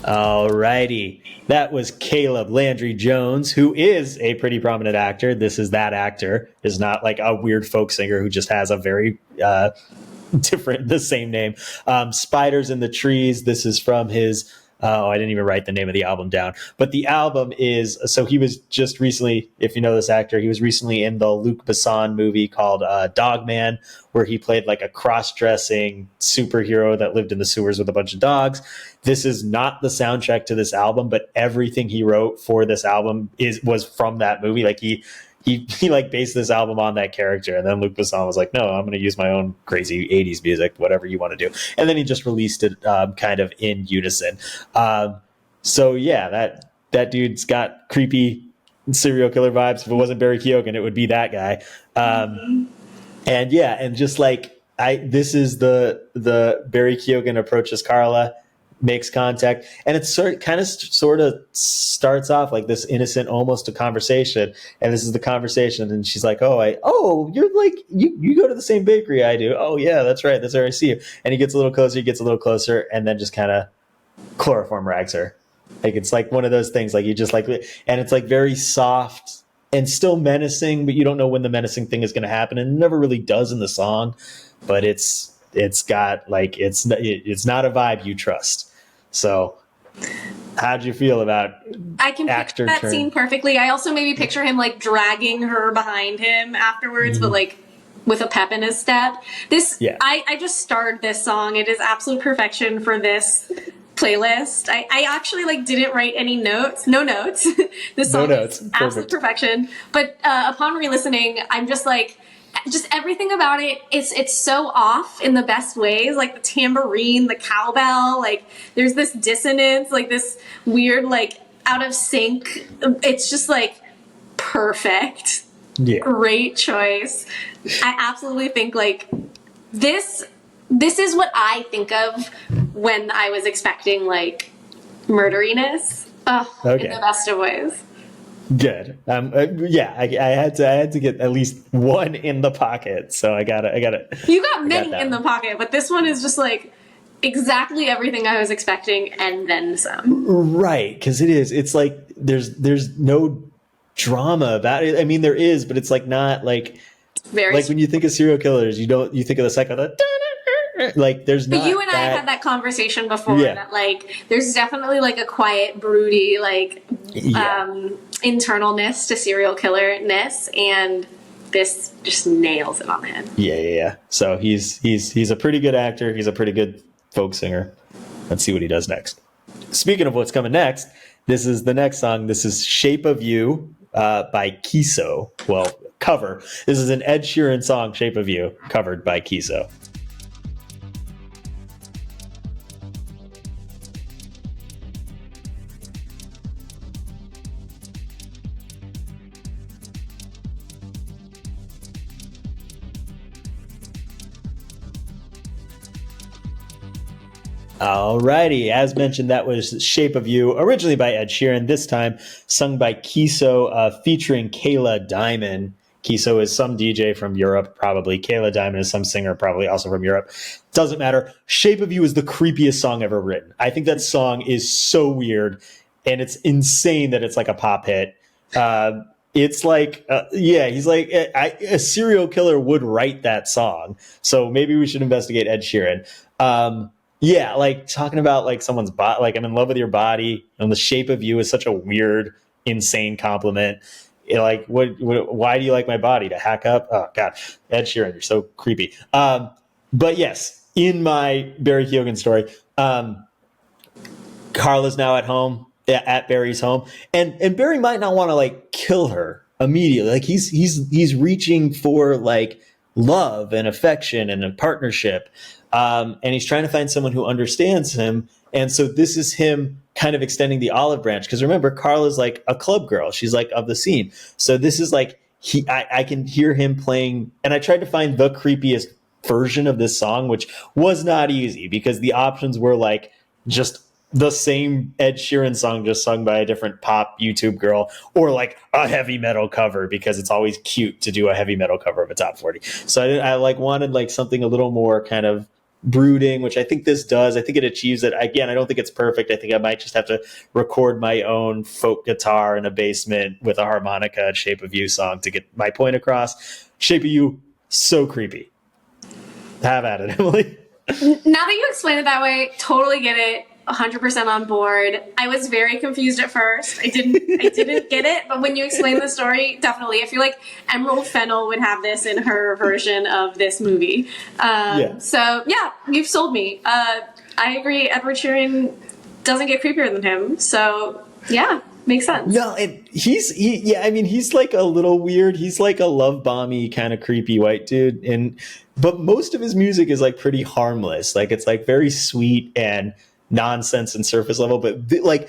Speaker 1: Alrighty. That was Caleb Landry Jones, who is a pretty prominent actor. This is that actor. Is not like a weird folk singer who just has a very the same name. Spiders in the Trees. This is from his Oh, I didn't even write the name of the album down. But the album is, so he was just recently, if you know this actor, he was recently in the Luc Besson movie called Dog Man, where he played like a cross-dressing superhero that lived in the sewers with a bunch of dogs. This is not the soundtrack to this album, but everything he wrote for this album was from that movie. Like he like based this album on that character, and then Luc Besson was like, "No, I'm going to use my own crazy '80s music, whatever you want to do." And then he just released it kind of in unison. So yeah, that dude's got creepy serial killer vibes. If it wasn't Barry Keoghan, it would be that guy. And yeah, and just like this is the Barry Keoghan approaches Carla, makes contact, and it's sort of starts off like this innocent, almost a conversation, and this is the conversation, and she's like, you're like you go to the same bakery I do. Oh yeah, that's right, that's where I see you. And he gets a little closer, and then just kind of chloroform rags her. Like it's like one of those things, like you just like, and it's like very soft and still menacing, but you don't know when the menacing thing is going to happen, and it never really does in the song. But it's got like it's not a vibe you trust. So, how'd you feel about
Speaker 2: I can picture that scene perfectly. I also maybe picture him like dragging her behind him afterwards, but like with a pep in his step. I just starred this song. It is absolute perfection for this playlist. I actually like didn't write any notes. No notes. This song is absolute perfection. But upon re-listening, I'm just like, just everything about it, it's so off in the best ways. Like the tambourine, the cowbell, like there's this dissonance, like this weird, like out of sync. It's just like perfect.
Speaker 1: Yeah.
Speaker 2: Great choice. I absolutely think like this is what I think of when I was expecting like murderiness. In the best of ways.
Speaker 1: Good. I had to get at least one in the pocket. So I got it.
Speaker 2: You got many in the pocket, but this one is just like exactly everything I was expecting and then some.
Speaker 1: Right, because it's like there's no drama about it. I mean, there is, but it's like not like very like when you think of serial killers, you think of the psycho. Like there's not. But you and I had that conversation before. Yeah. That like there's definitely like a quiet, broody like internalness to serial killerness, and this just nails it on the head. Yeah. So he's a pretty good actor. He's a pretty good folk singer. Let's see what he does next. Speaking of what's coming next, this is the next song. This is "Shape of You" by Kiso. Well, cover. This is an Ed Sheeran song, "Shape of You," covered by Kiso. Alrighty, as mentioned, that was "Shape of You," originally by Ed Sheeran, this time sung by Kiso, featuring Kayla Diamond. Kiso is some DJ from Europe, probably. Kayla Diamond is some singer, probably also from Europe. Doesn't matter. "Shape of You" is the creepiest song ever written. I think that song is so weird, and it's insane that it's like a pop hit. It's like, he's like, a serial killer would write that song. So maybe we should investigate Ed Sheeran. Yeah, like talking about like someone's body, like I'm in love with your body, and the shape of you is such a weird, insane compliment. Like, why do you like my body? To hack up? Oh God, Ed Sheeran, you're so creepy. But yes, in my Barry Keoghan story, Carla's now at home, at Barry's home, and Barry might not want to like kill her immediately. Like he's reaching for like love and affection and a partnership. And he's trying to find someone who understands him. And so this is him kind of extending the olive branch. Because remember, Carla's like a club girl. She's like of the scene. So this is like, I can hear him playing. And I tried to find the creepiest version of this song, which was not easy because the options were like just the same Ed Sheeran song just sung by a different pop YouTube girl, or like a heavy metal cover, because it's always cute to do a heavy metal cover of a top 40. So I like wanted like something a little more kind of brooding, which I think this does. I think it achieves it. Again, I don't think it's perfect. I think I might just have to record my own folk guitar in a basement with a harmonica, "Shape of You" song to get my point across. "Shape of You," so creepy. Have at it, Emily.
Speaker 2: Now that you explain it that way, totally get it. 100% on board. I was very confused at first. I didn't get it, but when you explain the story, definitely. I feel like Emerald Fennell would have this in her version of this movie. So yeah, you've sold me. I agree. Edward Sheeran doesn't get creepier than him. So yeah, makes sense.
Speaker 1: No, and he's like a little weird. He's like a love bomby kind of creepy white dude, but most of his music is like pretty harmless. Like it's like very sweet and nonsense and surface level, but like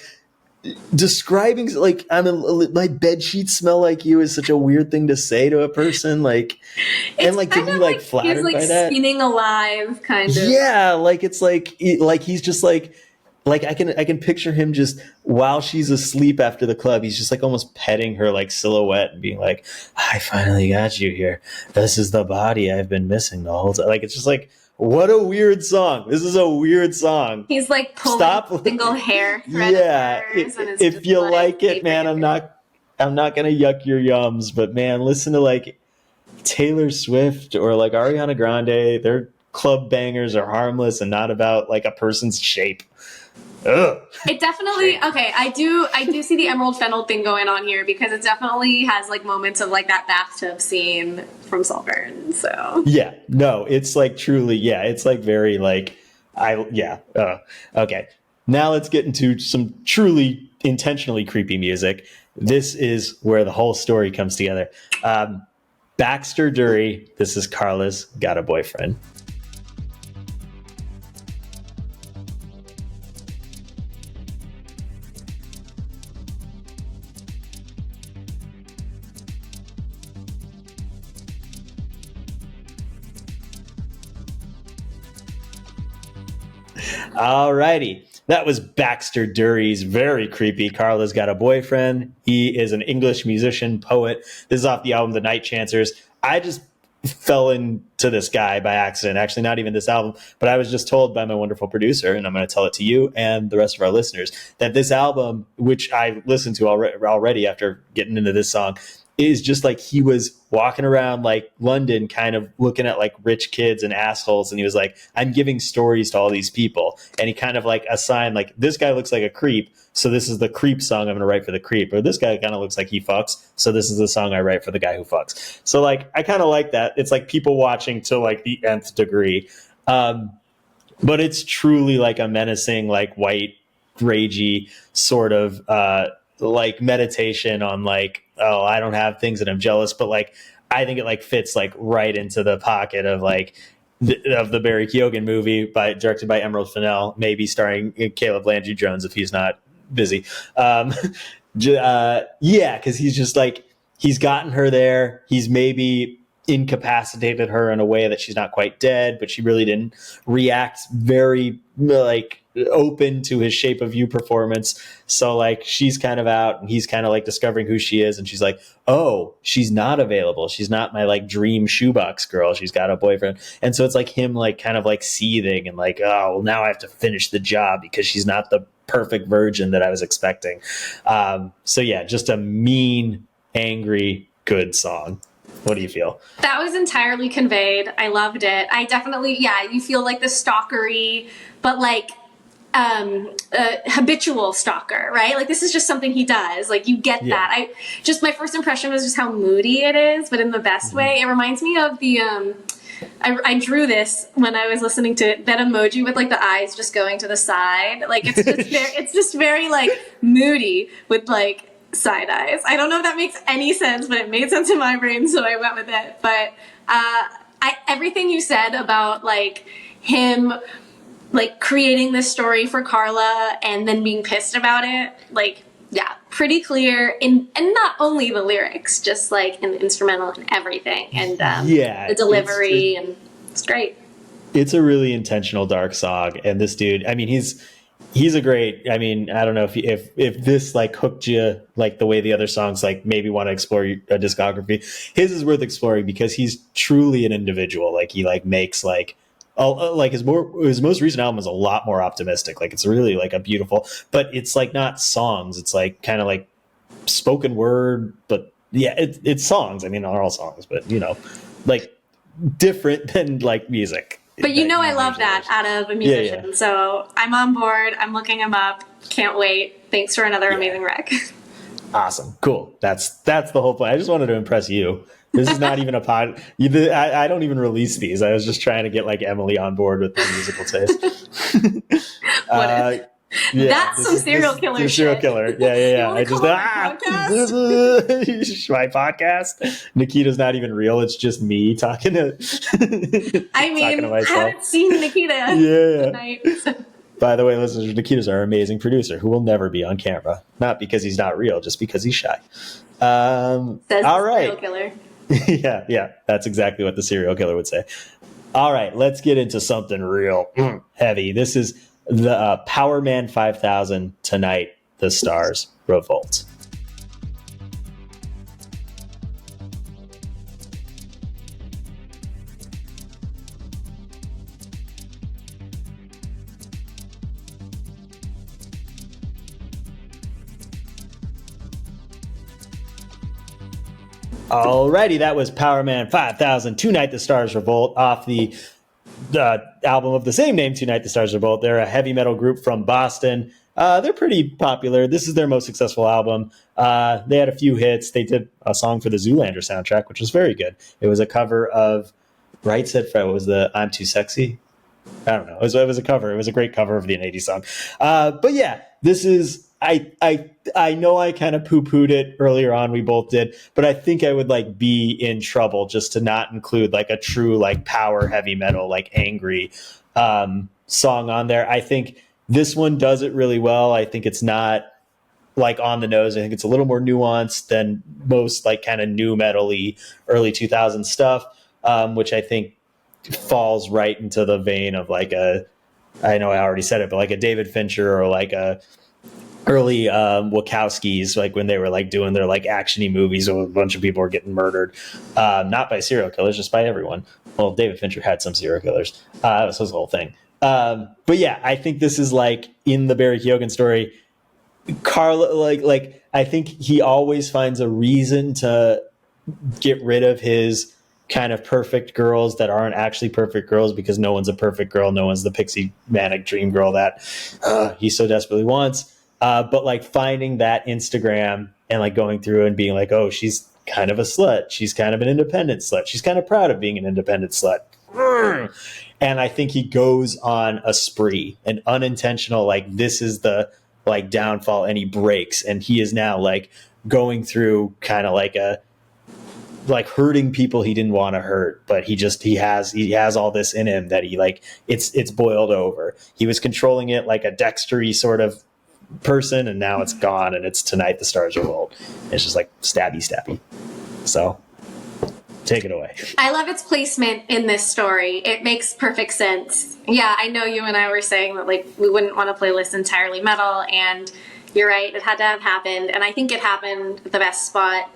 Speaker 1: describing like my bed sheets smell like you is such a weird thing to say to a person. Like, and like to be like flattered
Speaker 2: he's like
Speaker 1: by that,
Speaker 2: spinning alive kind of.
Speaker 1: Yeah, like it's like he's just like I can picture him just while she's asleep after the club, he's just like almost petting her like silhouette and being like, I finally got you here. This is the body I've been missing the whole time. Like it's just like, what a weird song. This is a weird song.
Speaker 2: He's like pulling a single hair thread.
Speaker 1: Yeah, if you like it, man, I'm not gonna yuck your yums, but man, listen to like Taylor Swift or like Ariana Grande. Their club bangers are harmless and not about like a person's shape. Ugh.
Speaker 2: It definitely, okay, I do see the Emerald Fennell thing going on here because it definitely has like moments of like that bathtub scene from Saltburn. So
Speaker 1: yeah, no, it's like truly, yeah, it's like very like okay. Now let's get into some truly intentionally creepy music. This is where the whole story comes together. Baxter Dury, this is Carla's Got a Boyfriend. Alrighty. That was Baxter Dury's very creepy Carla's Got a Boyfriend. He is an English musician, poet. This is off the album The Night Chancers. I just fell into this guy by accident. Actually, not even this album, but I was just told by my wonderful producer, and I'm going to tell it to you and the rest of our listeners, that this album, which I listened to already after getting into this song, is just like he was walking around like London kind of looking at like rich kids and assholes, and he was like, I'm giving stories to all these people, and he kind of like assigned like, this guy looks like a creep, so this is the creep song I'm going to write for the creep, or this guy kind of looks like he fucks, so this is the song I write for the guy who fucks. So like I kind of like that. It's like people watching to like the nth degree, but it's truly like a menacing like white ragey sort of like meditation on like, oh, I don't have things and I'm jealous, but like I think it like fits like right into the pocket of like of the Barry Keoghan movie directed by Emerald Fennell, maybe starring Caleb Landry Jones if he's not busy. Yeah, because he's just like, he's gotten her there. He's maybe incapacitated her in a way that she's not quite dead, but she really didn't react very like open to his Shape of You performance. So like she's kind of out and he's kind of like discovering who she is, and she's like, oh, she's not available, she's not my like dream shoebox girl, she's got a boyfriend. And so it's like him like kind of like seething and like, oh well, now I have to finish the job because she's not the perfect virgin that I was expecting. So yeah, just a mean, angry, good song. What do you feel? That
Speaker 2: was entirely conveyed. I loved it. I definitely, yeah, you feel like the stalkery, but like habitual stalker, right? Like this is just something he does. Like you get that. My first impression was just how moody it is, but in the best way. It reminds me of the I drew this when I was listening to it, that emoji with like the eyes just going to the side. Like it's just very like moody with like side eyes. I don't know if that makes any sense, but it made sense in my brain, so I went with it. But everything you said about like him like creating this story for Carla and then being pissed about it, like yeah, pretty clear and not only the lyrics, just like in the instrumental and everything, and the delivery, and it's great.
Speaker 1: It's a really intentional dark song, and this dude, I mean, he's a great, I mean, I don't know if this like hooked you like the way the other songs like maybe want to explore a discography. His is worth exploring because he's truly an individual. Like he like makes like like his most recent album is a lot more optimistic. Like it's really like a beautiful, but it's like not songs. It's like kind of like spoken word, but yeah, it's songs. I mean, they're all songs, but you know, like different than like music.
Speaker 2: But I love that out of a musician.
Speaker 1: Yeah.
Speaker 2: So I'm on board. I'm looking him up. Can't wait. Thanks for another amazing rec.
Speaker 1: Awesome. Cool. That's the whole point. I just wanted to impress you. This is not even a pod. I don't even release these. I was just trying to get like Emily on board with the musical taste.
Speaker 2: That's some serial killer shit.
Speaker 1: Serial killer. Yeah.
Speaker 2: I just
Speaker 1: podcast? My podcast. Nikita's not even real. It's just me talking to.
Speaker 2: talking to myself. I haven't seen Nikita. Tonight.
Speaker 1: By the way, listeners, Nikita's our amazing producer who will never be on camera. Not because he's not real, just because he's shy.
Speaker 2: Says
Speaker 1: all right.
Speaker 2: Serial killer.
Speaker 1: Yeah. That's exactly what the serial killer would say. All right, let's get into something real heavy. This is the Power Man 5000, Tonight the Stars Revolt. Alrighty, that was Power Man 5000, Tonight the Stars Revolt, off the album of the same name, Tonight the Stars Revolt. They're a heavy metal group from Boston. They're pretty popular. This is their most successful album. They had a few hits. They did a song for the Zoolander soundtrack, which was very good. It was a cover of Right Said Fred. What was the I'm Too Sexy? I don't know. It was a cover. It was a great cover of the 80s song. But yeah, this is... I know I kind of poo-pooed it earlier on. We both did, but I think I would like be in trouble just to not include like a true like power heavy metal, like angry song on there. I think this one does it really well. I think it's not like on the nose. I think it's a little more nuanced than most like kind of new metal-y early 2000s stuff, which I think falls right into the vein of like I know I already said it, but like a David Fincher or like a early Wachowskis, like when they were like doing their like actiony movies where a bunch of people were getting murdered, not by serial killers, just by everyone. Well, David Fincher had some serial killers. That was his whole thing. But yeah, I think this is like in the Barry Keoghan story. Carla, like I think he always finds a reason to get rid of his kind of perfect girls that aren't actually perfect girls, because no one's a perfect girl. No one's the pixie manic dream girl that he so desperately wants. But like finding that Instagram and like going through and being like, oh, she's kind of a slut. She's kind of an independent slut. She's kind of proud of being an independent slut. And I think he goes on a spree, an unintentional, like this is the like downfall, and he breaks. And he is now like going through kind of like hurting people he didn't want to hurt, but he has all this in him that he like, it's boiled over. He was controlling it like a Dexter-y sort of person, and now it's gone, and it's Tonight the Stars Revolt. It's just like stabby. So take it away.
Speaker 2: I love its placement in this story. It makes perfect sense. Yeah, I know you and I were saying that like we wouldn't want to play this entirely metal, and you're right, it had to have happened, and I think it happened at the best spot.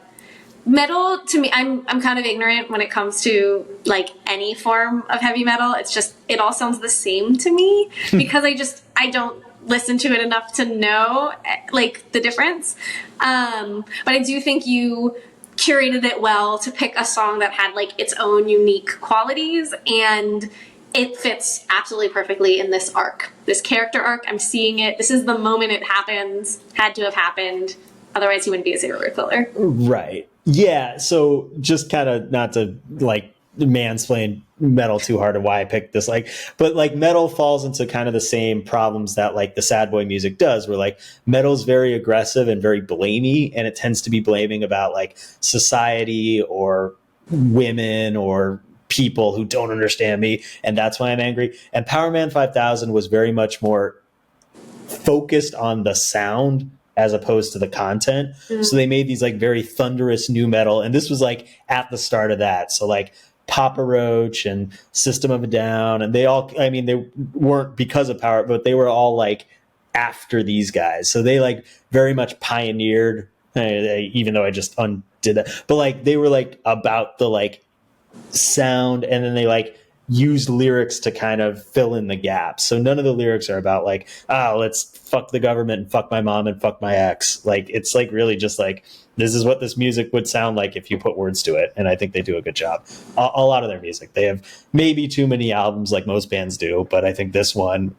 Speaker 2: Metal, to me, I'm kind of ignorant when it comes to like any form of heavy metal. It's just, it all sounds the same to me because I don't listen to it enough to know like the difference. But I do think you curated it well to pick a song that had like its own unique qualities, and it fits absolutely perfectly in this arc, this character arc. I'm seeing it. This is the moment it happens, had to have happened. Otherwise he wouldn't be a serial killer.
Speaker 1: Right. Yeah. So just kind of not to like mansplain metal too hard and why I picked this, like, but like metal falls into kind of the same problems that like the sad boy music does, where like metal's very aggressive and very blamey, and it tends to be blaming about like society or women or people who don't understand me, and that's why I'm angry. And Power Man 5000 was very much more focused on the sound as opposed to the content. Mm-hmm. So they made these like very thunderous new metal, and this was like at the start of that. So like Papa Roach and System of a Down, and they all, I mean, they weren't because of Power, but they were all like after these guys. So they like very much pioneered, even though I just undid that, but like they were like about the like sound, and then they like used lyrics to kind of fill in the gaps. So none of the lyrics are about like, let's fuck the government and fuck my mom and fuck my ex. Like, it's like really just like, this is what this music would sound like if you put words to it. And I think they do a good job. A lot of their music, they have maybe too many albums like most bands do, but I think this one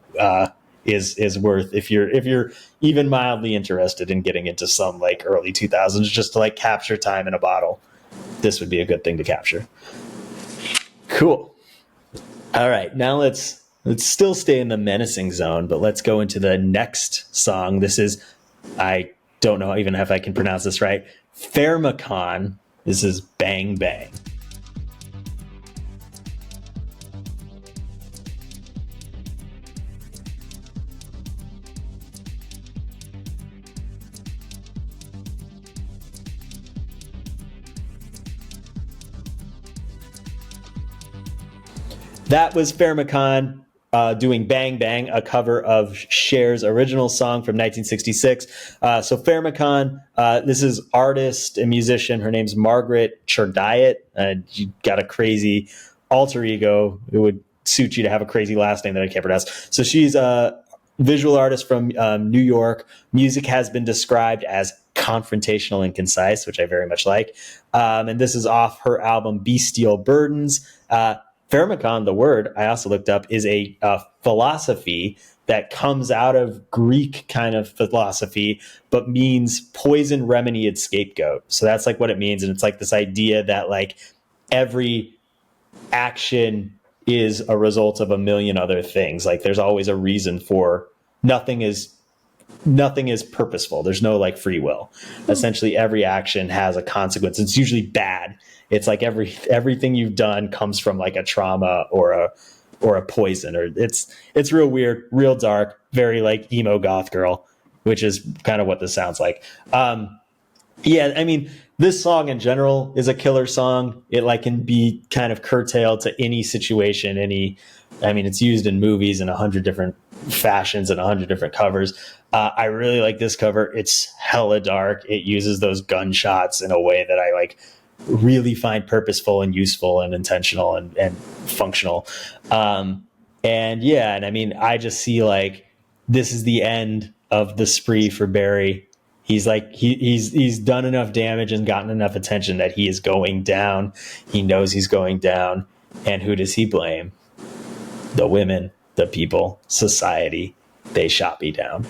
Speaker 1: is worth, if you're even mildly interested in getting into some like early 2000s, just to like capture time in a bottle, this would be a good thing to capture. Cool. All right, now let's still stay in the menacing zone, but let's go into the next song. This is, I don't know even if I can pronounce this right, Pharmakon. This is Bang Bang. That was Pharmakon doing Bang Bang, a cover of Cher's original song from 1966. So Pharmakon, this is artist and musician. Her name's Margaret Chordayat. You got a crazy alter ego. It would suit you to have a crazy last name that I can't pronounce. So she's a visual artist from New York. Music has been described as confrontational and concise, which I very much like. And this is off her album Bestial Burdens. Pharmakon, the word I also looked up, is a philosophy that comes out of Greek kind of philosophy, but means poison, remedy, and scapegoat. So that's like what it means. And it's like this idea that like every action is a result of a million other things. Like there's always a reason for nothing is purposeful. There's no like free will. Essentially every action has a consequence. It's usually bad. It's like everything you've done comes from like a trauma or a poison, or it's real weird, real dark, very like emo goth girl, which is kind of what this sounds like. Yeah, I mean, this song in general is a killer song. It like can be kind of curtailed to any situation, it's used in movies in 100 different fashions and 100 different covers. I really like this cover. It's hella dark. It uses those gunshots in a way that I like really find purposeful and useful and intentional and functional. I just see like this is the end of the spree for Barry. He's like he's done enough damage and gotten enough attention that he is going down. He knows he's going down. And who does he blame? The women, the people, society. They shot me down.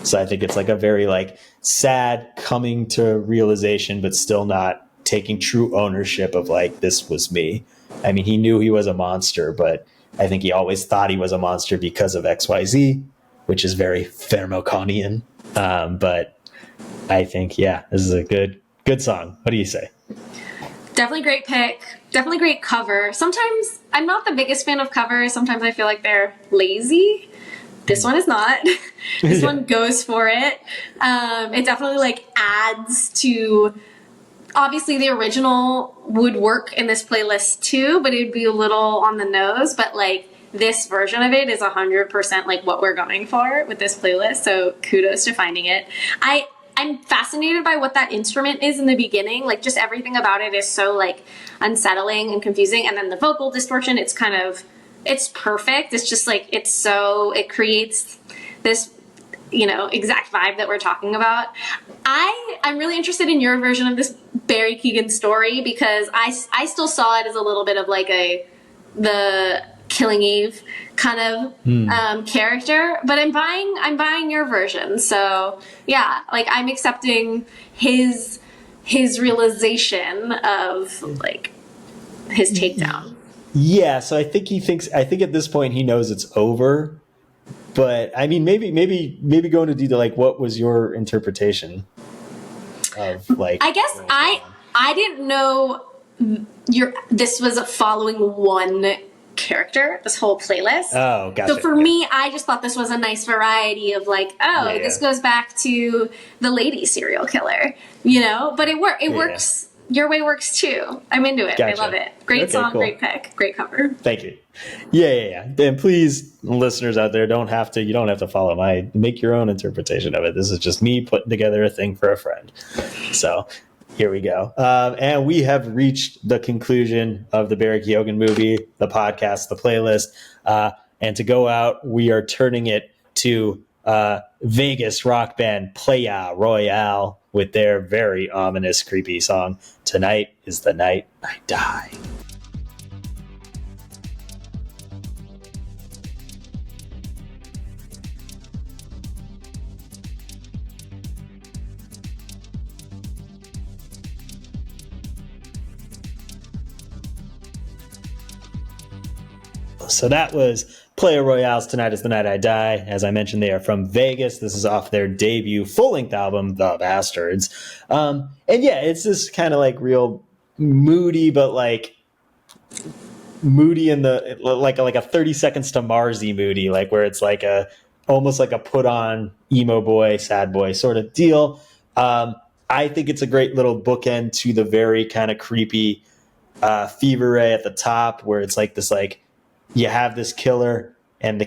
Speaker 1: So I think it's like a very like sad coming to realization, but still not taking true ownership of like, this was me. I mean, he knew he was a monster, but I think he always thought he was a monster because of XYZ, which is very Pharmakonian. But I think, yeah, this is a good song. What do you say?
Speaker 2: Definitely great pick. Definitely great cover. Sometimes I'm not the biggest fan of covers. Sometimes I feel like they're lazy. This one is not. This one goes for it. It definitely like adds to. Obviously, the original would work in this playlist too, but it'd be a little on the nose. But like this version of it is 100% like what we're going for with this playlist. So kudos to finding it. I'm fascinated by what that instrument is in the beginning. Like just everything about it is so like unsettling and confusing. And then the vocal distortion, it's perfect. It's just like, it creates this, exact vibe that we're talking about. I'm really interested in your version of this Barry Keoghan story because I still saw it as a little bit of like the Killing Eve kind of character, but I'm buying your version. So yeah, like I'm accepting his realization of like his takedown.
Speaker 1: Yeah, so I think at this point he knows it's over. But I mean, maybe go into detail. Like, what was your interpretation of like?
Speaker 2: I guess I didn't know this was following one character. This whole playlist.
Speaker 1: Oh, gotcha.
Speaker 2: So for me, I just thought this was a nice variety of like, this goes back to the lady serial killer, But it works. Your way works too. I'm into it.
Speaker 1: Gotcha.
Speaker 2: I love it. Great song, cool. Great pick, great cover.
Speaker 1: Thank you. Yeah. And please, listeners out there, you don't have to make your own interpretation of it. This is just me putting together a thing for a friend. So, Here we go. And we have reached the conclusion of the Barry Keoghan movie, the podcast, the playlist. And to go out, we are turning it to Vegas rock band Playa Royale with their very ominous, creepy song, Tonight is the Night I Die. So that was Playa Royale's Tonight is the Night I Die. As I mentioned, they are from Vegas. This is off their debut full-length album, The Bastards. And yeah, it's this kind of like real moody, but like moody in the like a 30 Seconds to Marsy moody, like where it's like a almost like a put on emo boy, sad boy sort of deal. I think it's a great little bookend to the very kind of creepy Fever Ray at the top, where it's like this like you have this killer and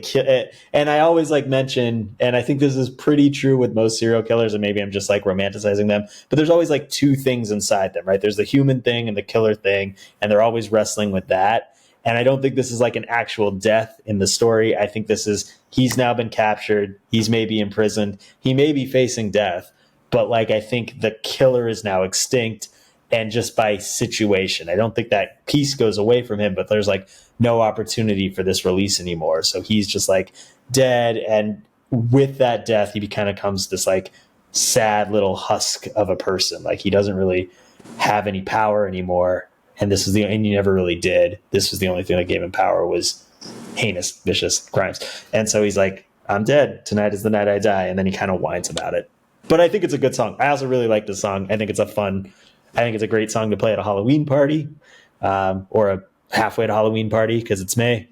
Speaker 1: and I always like mention, and I think this is pretty true with most serial killers, and maybe I'm just like romanticizing them, but there's always like two things inside them, right? There's the human thing and the killer thing, and they're always wrestling with that. And I don't think this is like an actual death in the story. I think this is, he's now been captured. He's maybe imprisoned. He may be facing death, but like, I think the killer is now extinct, and just by situation. I don't think that piece goes away from him, but there's like no opportunity for this release anymore. So he's just like dead. And with that death, he kind of becomes this like sad little husk of a person. Like he doesn't really have any power anymore. And and he never really did. This was the only thing that gave him power, was heinous, vicious crimes. And so he's like, I'm dead. Tonight is the night I die. And then he kind of whines about it. But I think it's a good song. I also really like this song. I think it's a great song to play at a Halloween party, or a halfway to Halloween party, because it's May.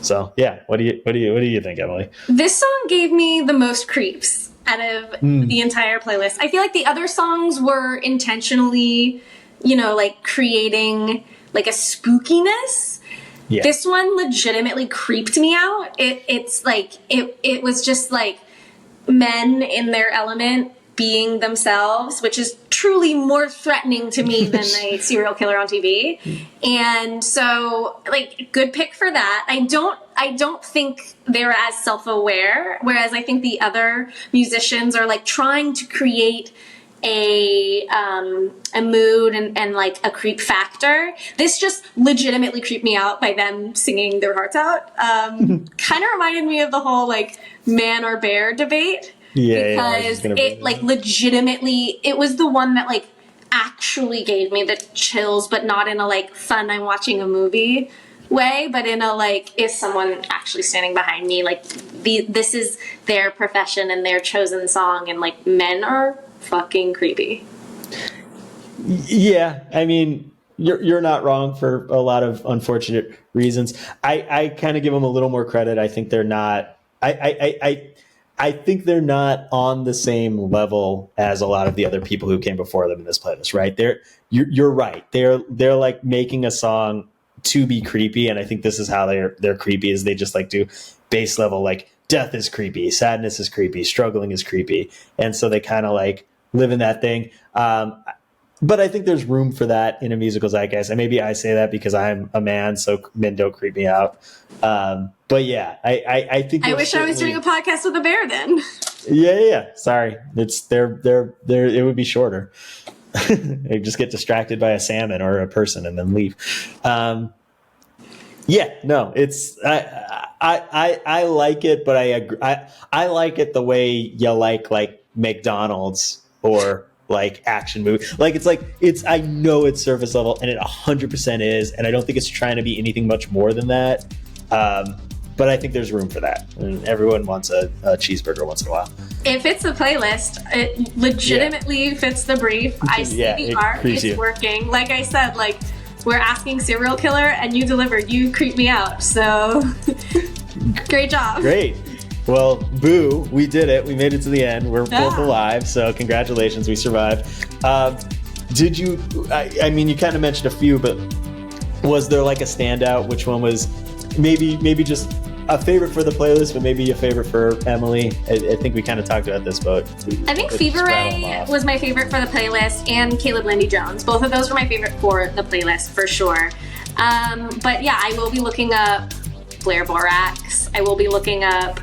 Speaker 1: So yeah, what do you think, Emily?
Speaker 2: This song gave me the most creeps out of the entire playlist. I feel like the other songs were intentionally, like creating like a spookiness. Yeah. This one legitimately creeped me out. It's like it was just like men in their element being themselves, which is truly more threatening to me than a serial killer on TV. And so, like, good pick for that. I don't think they're as self-aware, whereas I think the other musicians are like trying to create a mood and like a creep factor. This just legitimately creeped me out by them singing their hearts out. Kind of reminded me of the whole like man or bear debate.
Speaker 1: Yeah,
Speaker 2: because it like legitimately, it was the one that like actually gave me the chills, but not in a like fun, I'm watching a movie way, but in a like, is someone actually standing behind me? Like this is their profession and their chosen song, and like men are fucking creepy.
Speaker 1: Yeah, I mean, you're not wrong for a lot of unfortunate reasons. I kind of give them a little more credit. I think they're not. I think they're not on the same level as a lot of the other people who came before them in this playlist, right? You're right. They're like making a song to be creepy, and I think this is how they're creepy, is they just like do base level, like death is creepy, sadness is creepy, struggling is creepy, and so they kind of like live in that thing. But I think there's room for that in a musical zeitgeist. And maybe I say that because I'm a man, so men don't creep me out. But yeah, I think.
Speaker 2: I wish I was doing a podcast with a bear then.
Speaker 1: Yeah. Sorry, it's it would be shorter. They just get distracted by a salmon or a person and then leave. Yeah, no, it's I like it, but I agree. I like it the way you like McDonald's or like action movie. It's I know it's surface level, and it 100% is, and I don't think it's trying to be anything much more than that. But I think there's room for that, and everyone wants a cheeseburger once in a while.
Speaker 2: It fits the playlist. It legitimately fits the brief. I see the art. It's working. Like I said, like we're asking serial killer, and you delivered. You creep me out. So great job.
Speaker 1: Great. Well, boo, we did it. We made it to the end. We're both alive, so congratulations, we survived. Did you, I mean, you kind of mentioned a few, but was there like a standout? Which one was maybe just a favorite for the playlist, but maybe a favorite for Emily. I think we kind of talked about this, but
Speaker 2: I think Fever Ray was my favorite for the playlist, and Caleb Lindy Jones. Both of those were my favorite for the playlist for sure. But yeah, I will be looking up Blair Borax. I will be looking up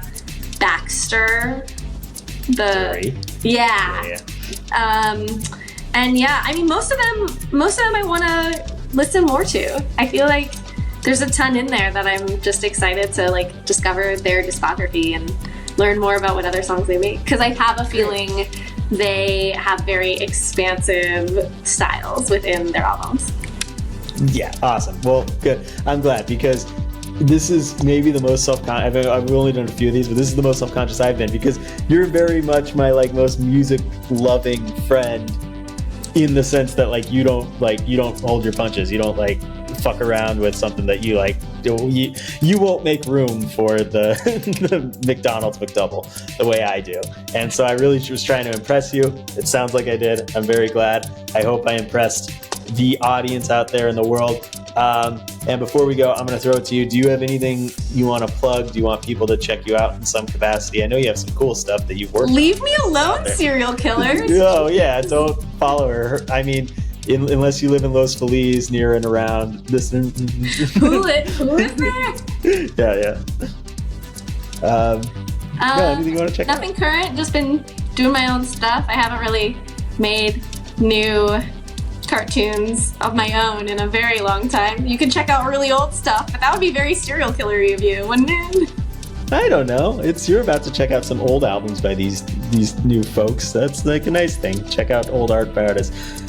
Speaker 2: Baxter. Yeah. And yeah, I mean, most of them I want to listen more to. I feel like there's a ton in there that I'm just excited to like discover their discography and learn more about what other songs they make. Because I have a feeling they have very expansive styles within their albums.
Speaker 1: Yeah, awesome. Well, good. I'm glad, because this is maybe the most self-conscious. I've only done a few of these, but this is the most self-conscious I've been, because you're very much my like most music-loving friend, in the sense that like you don't hold your punches. You don't like fuck around with something that you like. You won't make room for the McDonald's McDouble the way I do. And so I really was trying to impress you. It sounds like I did. I'm very glad. I hope I impressed the audience out there in the world. And before we go, I'm going to throw it to you. Do you have anything you want to plug? Do you want people to check you out in some capacity? I know you have some cool stuff that you've worked on.
Speaker 2: Leave me alone, serial killers.
Speaker 1: Oh, yeah. Don't follow her. I mean, unless you live in Los Feliz, near and around this. Who
Speaker 2: is there?
Speaker 1: Yeah. No, anything you want to check
Speaker 2: nothing
Speaker 1: out?
Speaker 2: current. Just been doing my own stuff. I haven't really made new cartoons of my own in a very long time. You can check out really old stuff, but that would be very serial killery of you, wouldn't it?
Speaker 1: I don't know. You're about to check out some old albums by these new folks. That's like a nice thing. Check out old art by artists.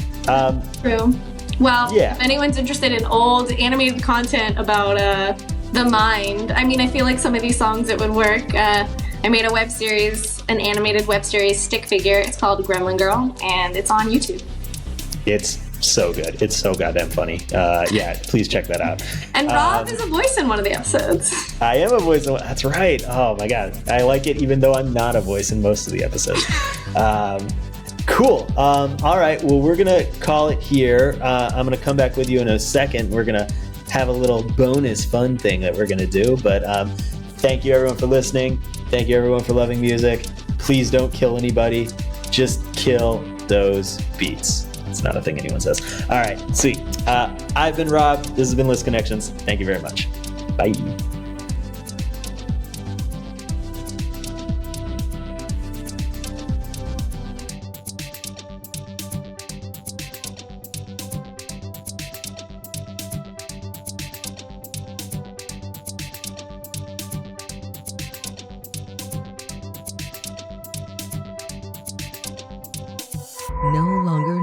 Speaker 2: True. Well,
Speaker 1: yeah.
Speaker 2: If anyone's interested in old animated content about the mind, I mean, I feel like some of these songs it would work. I made a web series, an animated web series stick figure. It's called Gremlin Girl, and it's on YouTube.
Speaker 1: It's so good. It's so goddamn funny. Yeah, please check that out.
Speaker 2: And Rob is a voice in one of the episodes.
Speaker 1: I am a voice in one. That's right. Oh my god. I like it even though I'm not a voice in most of the episodes. Cool. All right. Well, we're going to call it here. I'm going to come back with you in a second. We're going to have a little bonus fun thing that we're going to do. But thank you, everyone, for listening. Thank you, everyone, for loving music. Please don't kill anybody. Just kill those beats. It's not a thing anyone says. All right. Sweet. I've been Rob. This has been List Connections. Thank you very much. Bye.
Speaker 3: No longer